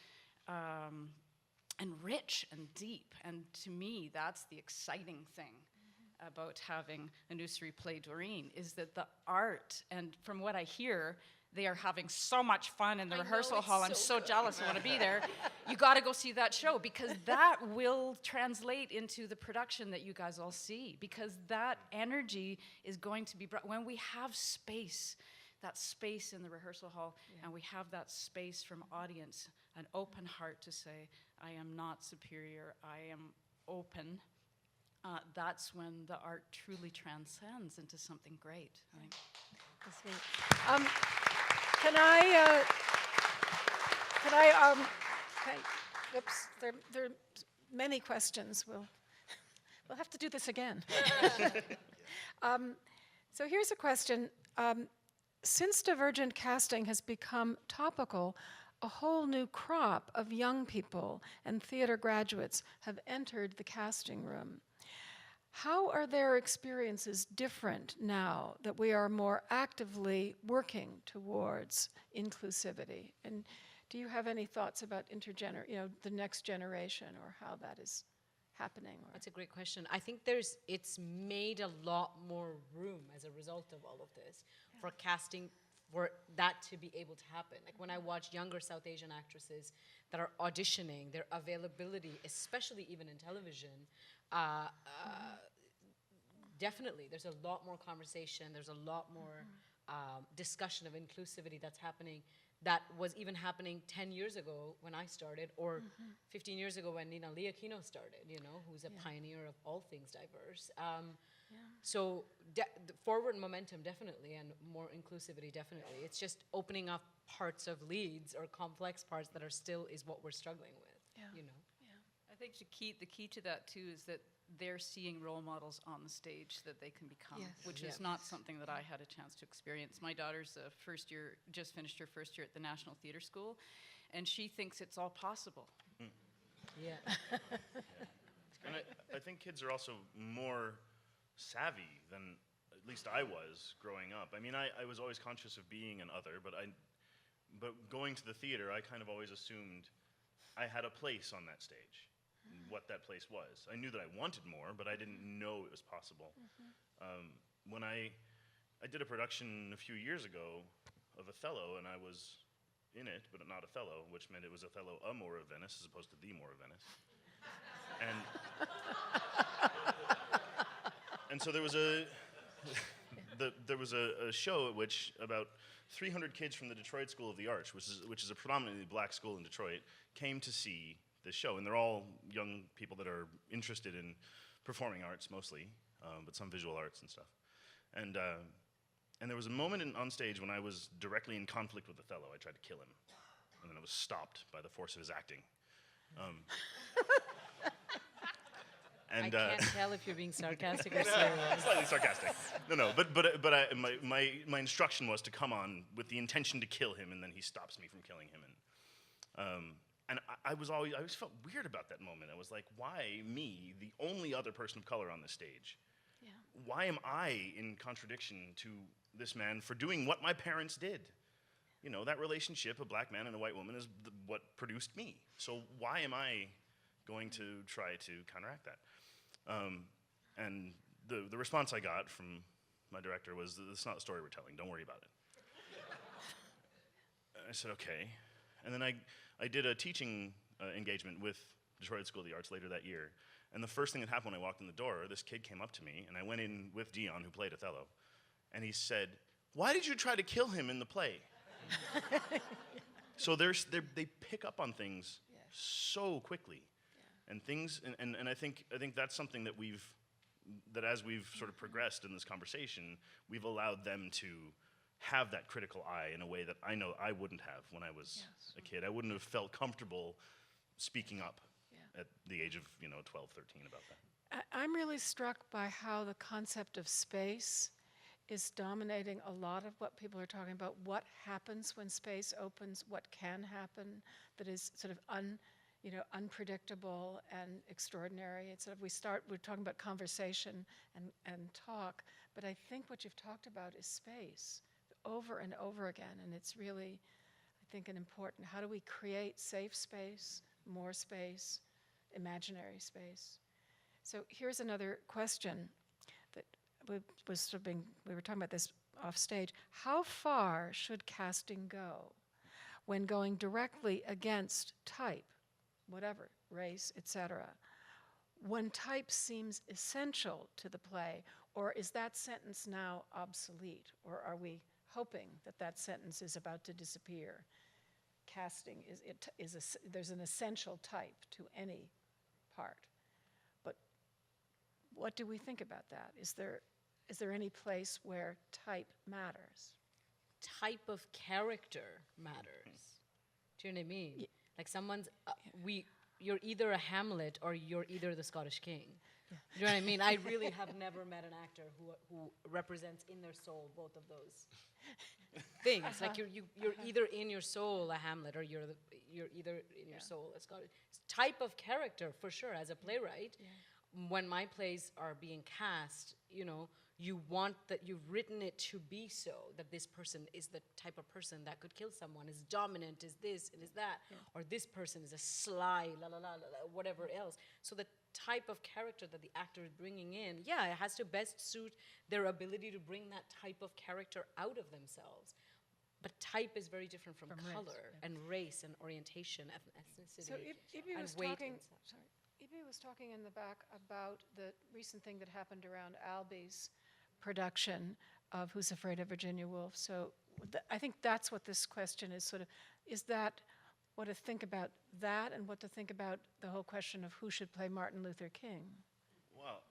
rich and deep. And to me, that's the exciting thing about having Anusree play Doreen, is that the art, and from what I hear, they are having so much fun in the rehearsal hall. I'm so jealous. I want to be there. You got to go see that show, because that will translate into the production that you guys all see, because that energy is going to be brought when we have space, that space in the rehearsal hall, and we have that space from audience, an open heart to say, I am not superior, I am open. That's when the art truly transcends into something great, I think. That's neat. Can I, oops, there are many questions. We'll have to do this again. So here's a question. Since divergent casting has become topical, a whole new crop of young people and theater graduates have entered the casting room. How are their experiences different now that we are more actively working towards inclusivity? And do you have any thoughts about the next generation, or how that is happening? That's a great question. I think it's made a lot more room as a result of all of this for casting, for that to be able to happen. Like when I watch younger South Asian actresses that are auditioning, their availability, especially even in television, definitely there's a lot more conversation, there's a lot more discussion of inclusivity that's happening, that was even happening 10 years ago when I started, or 15 years ago when Nina Liakino started, you know, who's a pioneer of all things diverse. So the forward momentum, definitely, and more inclusivity, definitely. It's just opening up parts of leads or complex parts that are still is what we're struggling with, you know. I think the key to that too is that they're seeing role models on the stage that they can become, which is not something that I had a chance to experience. My daughter's just finished her first year at the National Theatre School, and she thinks it's all possible. Yeah. And I think kids are also more savvy than at least I was growing up. I mean, I was always conscious of being an other, but going to the theater, I kind of always assumed I had a place on that stage. What that place was. I knew that I wanted more, but I didn't know it was possible. When I did a production a few years ago of Othello, and I was in it, but not Othello, which meant it was Othello, a Moor of Venice, as opposed to the Moor of Venice. And so there was a show at which about 300 kids from the Detroit School of the Arts, which is a predominantly black school in Detroit, came to see this show, and they're all young people that are interested in performing arts mostly, but some visual arts and stuff. And there was a moment on stage when I was directly in conflict with Othello. I tried to kill him, and then I was stopped by the force of his acting. I can't tell if you're being sarcastic or serious. Slightly sarcastic. No, but my instruction was to come on with the intention to kill him, and then he stops me from killing him. And I always felt weird about that moment. I was like, why me, the only other person of color on this stage? Yeah. Why am I in contradiction to this man for doing what my parents did? You know, that relationship, a black man and a white woman, is what produced me. So why am I going to try to counteract that? And the response I got from my director was, "It's not the story we're telling, don't worry about it." I said, okay. And then I did a teaching engagement with Detroit School of the Arts later that year. And the first thing that happened when I walked in the door, this kid came up to me, and I went in with Dion, who played Othello, and he said, "Why did you try to kill him in the play?" So they pick up on things so quickly. And things, and I think that's something that as we've sort of progressed in this conversation, we've allowed them to have that critical eye in a way that I know I wouldn't have when I was a kid. I wouldn't have felt comfortable speaking up at the age of 12, 13 about that. I'm really struck by how the concept of space is dominating a lot of what people are talking about. What happens when space opens? What can happen that is sort of unpredictable and extraordinary? It's sort of we're talking about conversation and talk, but I think what you've talked about is space over and over again, and it's really, I think, an important, how do we create safe space, more space, imaginary space? So here's another question that we were talking about this off stage. How far should casting go when going directly against type, whatever, race, etc., when type seems essential to the play, or is that sentence now obsolete, or are we hoping that sentence is about to disappear? Casting there's an essential type to any part, but what do we think about that? Is there any place where type matters? Type of character matters. Do you know what I mean? Yeah. Like someone's, you're either a Hamlet or you're either the Scottish King. Yeah. Do you know what I mean? I really have never met an actor who represents in their soul both of those things. Like you're either in your soul a Hamlet or you're either in your soul a Scottish. Type of character for sure. As a playwright, when my plays are being cast, you want that, you've written it to be so, that this person is the type of person that could kill someone, is dominant, is this, and is that, or this person is a sly, whatever else. So the type of character that the actor is bringing in, it has to best suit their ability to bring that type of character out of themselves. But type is very different from color and race and orientation, ethnicity, So Ibi and was weight talking, and stuff. sorry, Ibi was talking in the back about the recent thing that happened around Albie's production of Who's Afraid of Virginia Woolf. So I think that's what this question is sort of, is that what to think about that and what to think about the whole question of who should play Martin Luther King? Well,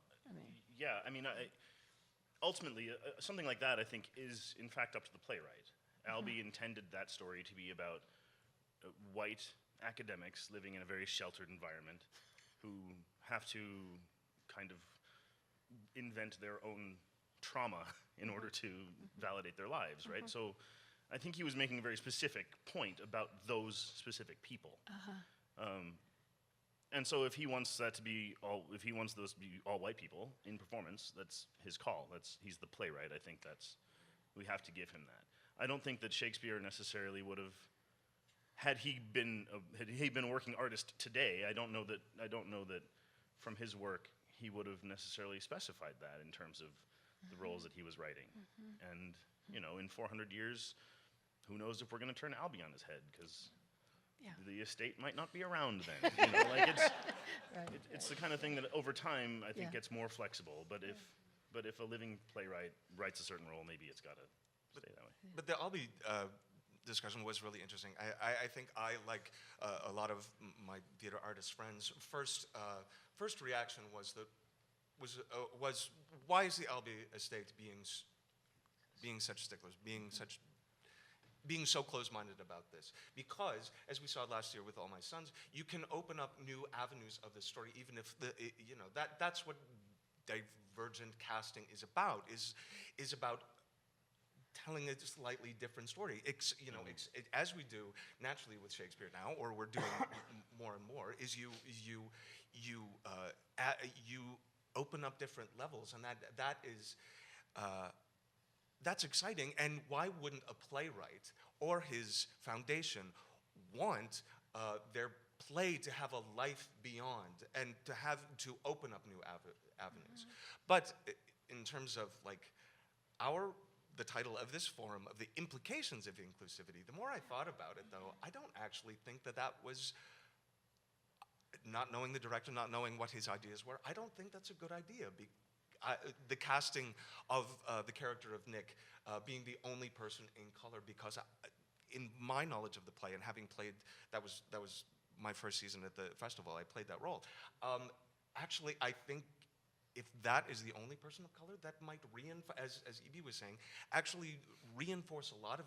ultimately, something like that, I think, is in fact up to the playwright. Albie intended that story to be about white academics living in a very sheltered environment who have to kind of invent their own trauma in order to validate their lives, right? So I think he was making a very specific point about those specific people. And so if he wants those to be all white people in performance, that's his call. He's the playwright. I think we have to give him that. I don't think that Shakespeare necessarily would have, had he been a working artist today, I don't know that from his work he would have necessarily specified that in terms of the roles that he was writing. And in 400 years, who knows if we're going to turn Albie on his head, because the estate might not be around then. It's the kind of thing that over time I think gets more flexible. But if a living playwright writes a certain role, maybe it's got to stay that way. But the Albie discussion was really interesting. I think I, like a lot of my theater artist friends, first reaction was why is the Albie estate being such sticklers, being so close-minded about this? Because, as we saw last year with All My Sons, you can open up new avenues of the story, even if that's what divergent casting is about telling a slightly different story. As we do naturally with Shakespeare now, or we're doing more and more, is you open up different levels, and that's exciting. And why wouldn't a playwright or his foundation want their play to have a life beyond and to open up new avenues? But in terms of like the title of this forum, of the implications of inclusivity, the more I thought about it, though, I don't actually think that was, not knowing the director, not knowing what his ideas were, I don't think that's a good idea. The casting of the character of Nick being the only person in color, because in my knowledge of the play, and having played, that was my first season at the festival, I played that role. Actually, I think if that is the only person of color, that might as Evie was saying, actually reinforce a lot of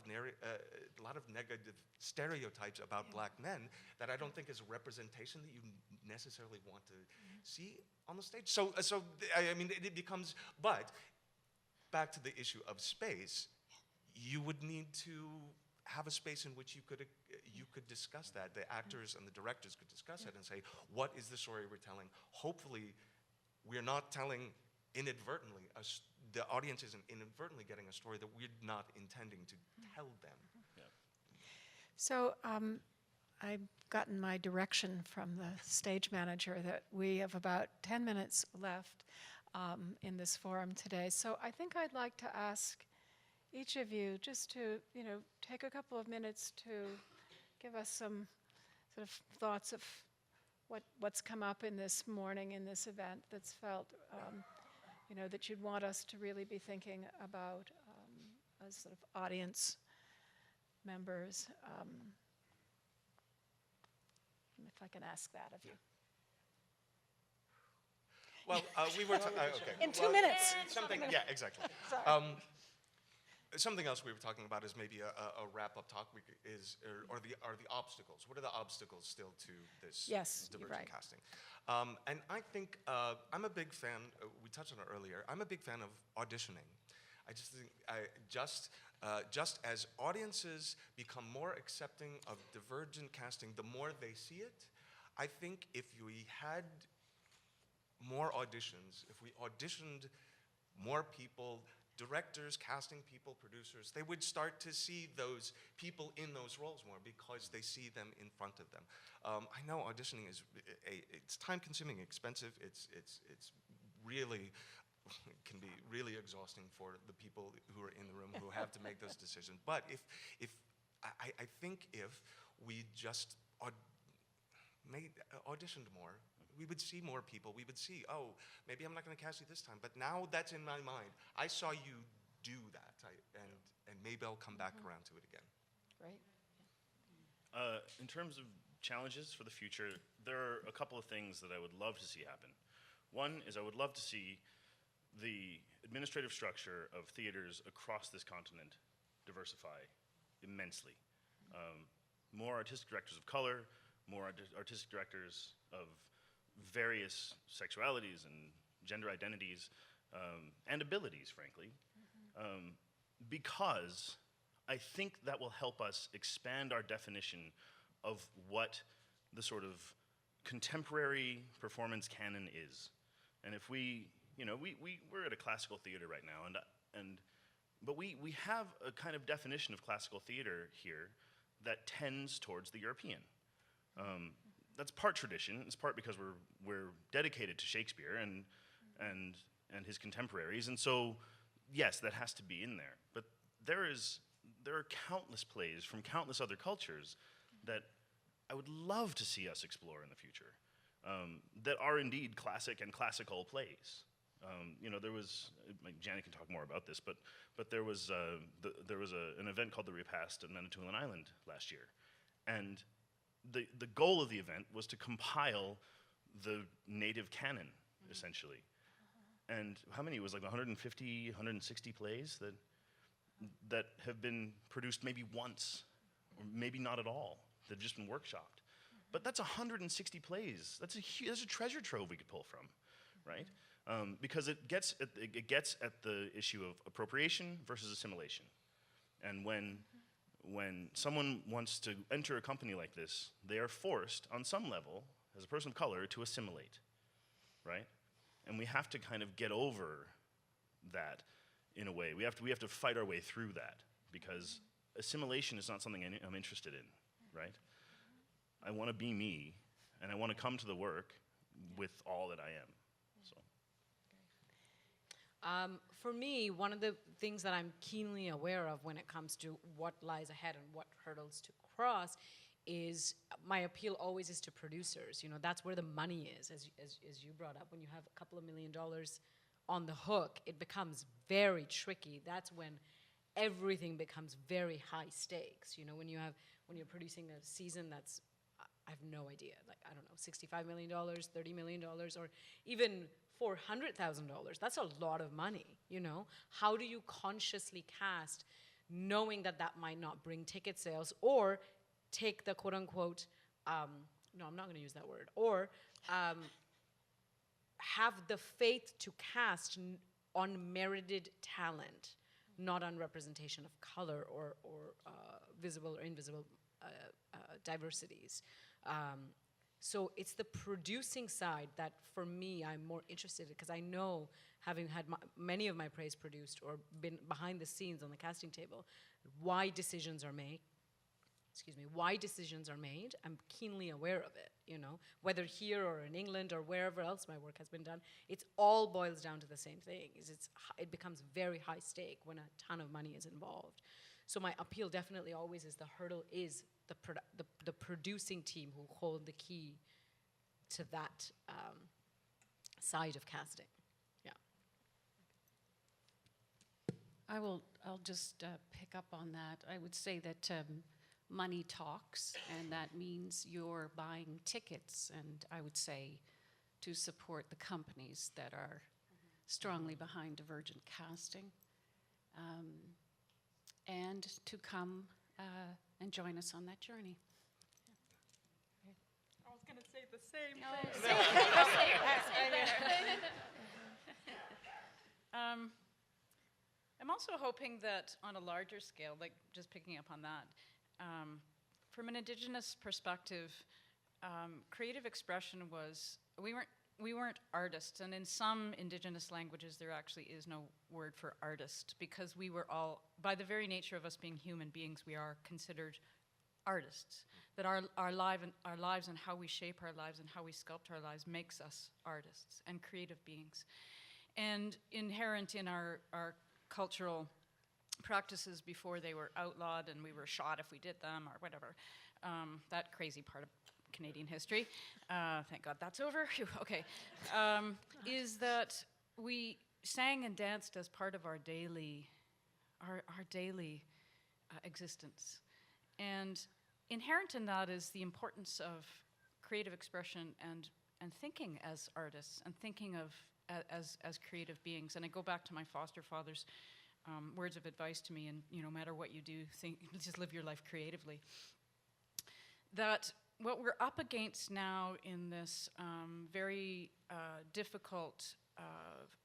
negative stereotypes about black men that I don't think is a representation that you necessarily want to see on the stage. So I mean, it becomes. But back to the issue of space, you would need to have a space in which you could discuss that. The actors and the directors could discuss it and say, what is the story we're telling? Hopefully, we're not telling inadvertently, the audience isn't inadvertently getting a story that we're not intending to tell them. Yeah. So I've gotten my direction from the stage manager that we have about 10 minutes left in this forum today. So I think I'd like to ask each of you just to, take a couple of minutes to give us some sort of thoughts of what's come up in this morning, in this event, that's felt, that you'd want us to really be thinking about as sort of audience members. If I can ask that of you. Well, we were okay. In 2 minutes. Yeah, exactly. Sorry. Something else we were talking about is maybe a wrap-up talk are the obstacles. What are the obstacles still to this divergent casting? And I think I'm a big fan. We touched on it earlier. I'm a big fan of auditioning. I just think just as audiences become more accepting of divergent casting, the more they see it. I think if we had more auditions, if we auditioned more people, directors, casting people, producers, they would start to see those people in those roles more because they see them in front of them. I know auditioning is it's time-consuming, expensive. It's really can be really exhausting for the people who are in the room who have to make those decisions. But I think if we just auditioned more, we would see more people. We would see, oh, maybe I'm not going to cast you this time, but now that's in my mind. I saw you do that, and maybe I'll come back around to it again. Right. In terms of challenges for the future, there are a couple of things that I would love to see happen. One is I would love to see the administrative structure of theaters across this continent diversify immensely. More artistic directors of color, more artistic directors of various sexualities and gender identities and abilities, frankly, because I think that will help us expand our definition of what the sort of contemporary performance canon is. And if we're at a classical theater right now, but we have a kind of definition of classical theater here that tends towards the European. That's part tradition. It's part because we're dedicated to Shakespeare and his contemporaries, and so yes, that has to be in there. But there are countless plays from countless other cultures that I would love to see us explore in the future, that are indeed classic and classical plays. There was, Jani can talk more about this, but there was an event called The Repast at Manitoulin Island last year, and the goal of the event was to compile the native canon, essentially. And how many? It was like 150, 160 plays that have been produced maybe once, or maybe not at all, that have just been workshopped. But that's 160 plays. That's a treasure trove we could pull from, right? Because it gets at the issue of appropriation versus assimilation. And when someone wants to enter a company like this, they are forced, on some level, as a person of color, to assimilate, right? And we have to kind of get over that in a way. We have to fight our way through that, because assimilation is not something I'm interested in, right? I want to be me, and I want to come to the work with all that I am. So. For me, one of the things that I'm keenly aware of when it comes to what lies ahead and what hurdles to cross is my appeal always is to producers. You know, that's where the money is, as you brought up. When you have a couple of $1 million on the hook, it becomes very tricky. That's when everything becomes very high stakes. You know, when you're producing a season that's, I have no idea, like, I don't know, $65 million, $30 million, or even $400,000. That's a lot of money, you know? How do you consciously cast knowing that that might not bring ticket sales, or take the quote unquote, no, I'm not gonna use that word, or have the faith to cast unmerited talent, not on representation of color or visible or invisible diversities. So it's the producing side that, for me, I'm more interested in, because I know, having had many of my plays produced or been behind the scenes on the casting table, why decisions are made. Why decisions are made. I'm keenly aware of it, you know, whether here or in England or wherever else my work has been done. It all boils down to the same thing. It becomes very high stake when a ton of money is involved. So my appeal definitely always is, the hurdle is the producing team who hold the key to that side of casting. Yeah. I'll just pick up on that. I would say that money talks, and that means you're buying tickets, and I would say to support the companies that are strongly behind divergent casting, and to come and join us on that journey. I was going to say the same I'm also hoping that on a larger scale, like just picking up on that, from an Indigenous perspective, creative expression was, we weren't artists, and in some Indigenous languages there actually is no word for artist, because we were all, by the very nature of us being human beings, we are considered artists. That our lives and how we shape our lives and how we sculpt our lives makes us artists and creative beings. And inherent in our cultural practices before they were outlawed and we were shot if we did them or whatever, that crazy part of Canadian history, thank God that's over, phew, okay, is that we sang and danced as part of our daily existence. And inherent in that is the importance of creative expression and thinking as artists and thinking of as creative beings. And I go back to my foster father's words of advice to me, and no matter what you do, just live your life creatively. That what we're up against now in this very difficult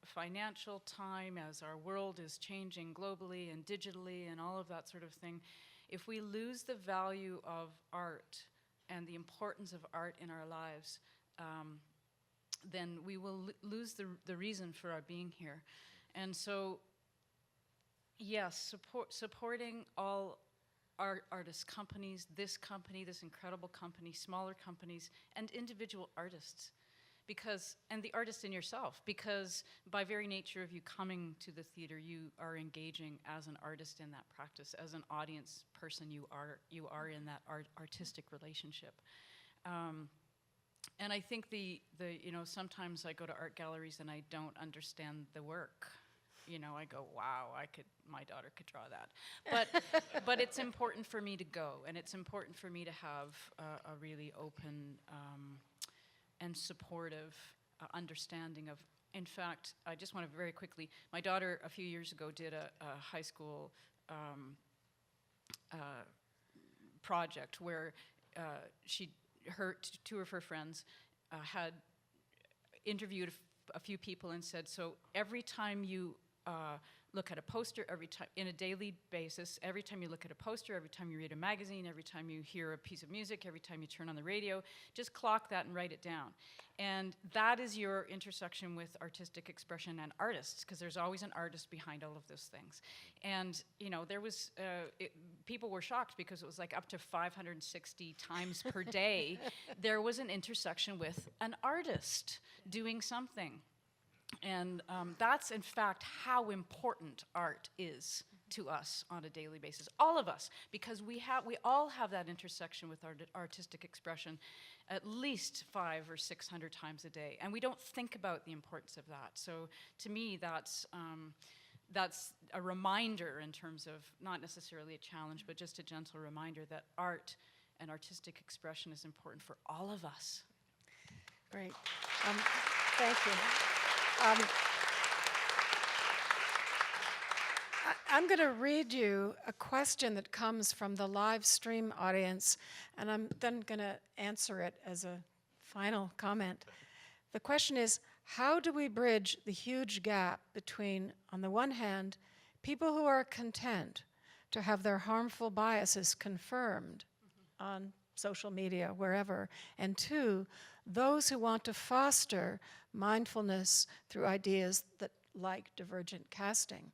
financial time, as our world is changing globally and digitally and all of that sort of thing, if we lose the value of art and the importance of art in our lives, then we will lose the reason for our being here. And so, yes, supporting all artists, companies, this incredible company, smaller companies, and individual artists, and the artist in yourself, because by very nature of you coming to the theater, you are engaging as an artist in that practice, as an audience person, you are in that artistic relationship. And I think sometimes I go to art galleries and I don't understand the work. I go, wow, my daughter could draw that. But it's important for me to go, and it's important for me to have a really open and supportive understanding of. In fact, I just want to very quickly, my daughter a few years ago did a high school project where two of her friends had interviewed a few people and said, so every time you look at a poster every time, in a daily basis, every time you look at a poster, every time you read a magazine, every time you hear a piece of music, every time you turn on the radio, just clock that and write it down. And that is your intersection with artistic expression and artists, because there's always an artist behind all of those things. And, you know, there was, people were shocked because it was like up to 560 times per day, there was an intersection with an artist doing something. And that's, in fact, how important art is to us on a daily basis. All of us, because we all have that intersection with artistic expression at least 500 or 600 times a day. And we don't think about the importance of that. So to me, that's a reminder in terms of, not necessarily a challenge, but just a gentle reminder that art and artistic expression is important for all of us. Great. Thank you. I'm going to read you a question that comes from the live stream audience, and I'm then going to answer it as a final comment. The question is, how do we bridge the huge gap between, on the one hand, people who are content to have their harmful biases confirmed on social media, wherever, and two, those who want to foster mindfulness through ideas that like divergent casting?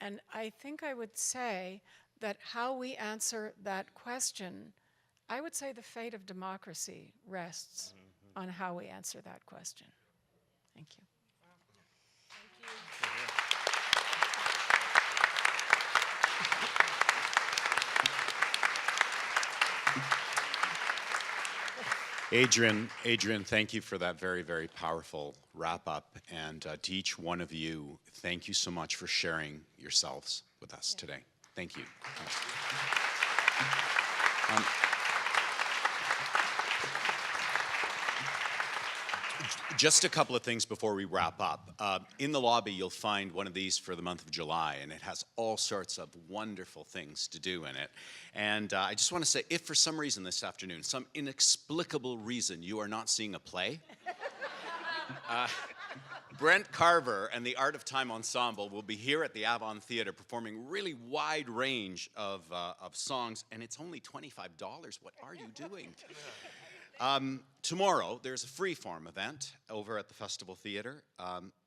And I think I would say that how we answer that question, I would say the fate of democracy rests on how we answer that question. Thank you. Adrienne, thank you for that very, very powerful wrap-up. And to each one of you, thank you so much for sharing yourselves with us today. Thank you. Just a couple of things before we wrap up. In the lobby, you'll find one of these for the month of July, and it has all sorts of wonderful things to do in it. And I just want to say, if for some reason this afternoon, some inexplicable reason, you are not seeing a play, Brent Carver and the Art of Time Ensemble will be here at the Avon Theatre performing really wide range of songs, and it's only $25. What are you doing? Tomorrow, there's a free-form event over at the Festival Theatre.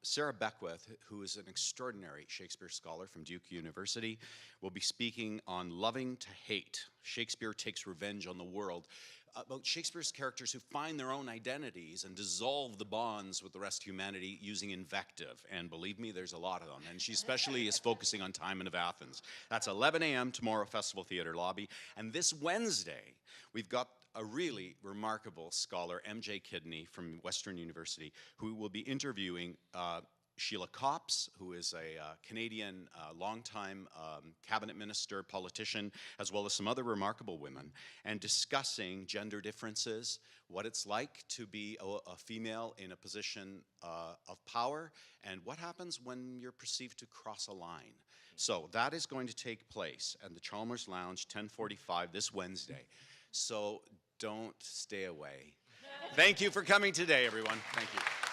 Sarah Beckwith, who is an extraordinary Shakespeare scholar from Duke University, will be speaking on Loving to Hate. Shakespeare Takes Revenge on the World, about Shakespeare's characters who find their own identities and dissolve the bonds with the rest of humanity using invective. And believe me, there's a lot of them. And she especially is focusing on Timon of Athens. That's 11 a.m. tomorrow, Festival Theatre lobby. And this Wednesday, we've got a really remarkable scholar, M.J. Kidney from Western University, who will be interviewing Sheila Copps, who is a Canadian longtime cabinet minister, politician, as well as some other remarkable women, and discussing gender differences, what it's like to be a female in a position of power, and what happens when you're perceived to cross a line. So that is going to take place at the Chalmers Lounge, 10:45 this Wednesday. So don't stay away. Thank you for coming today, everyone. Thank you.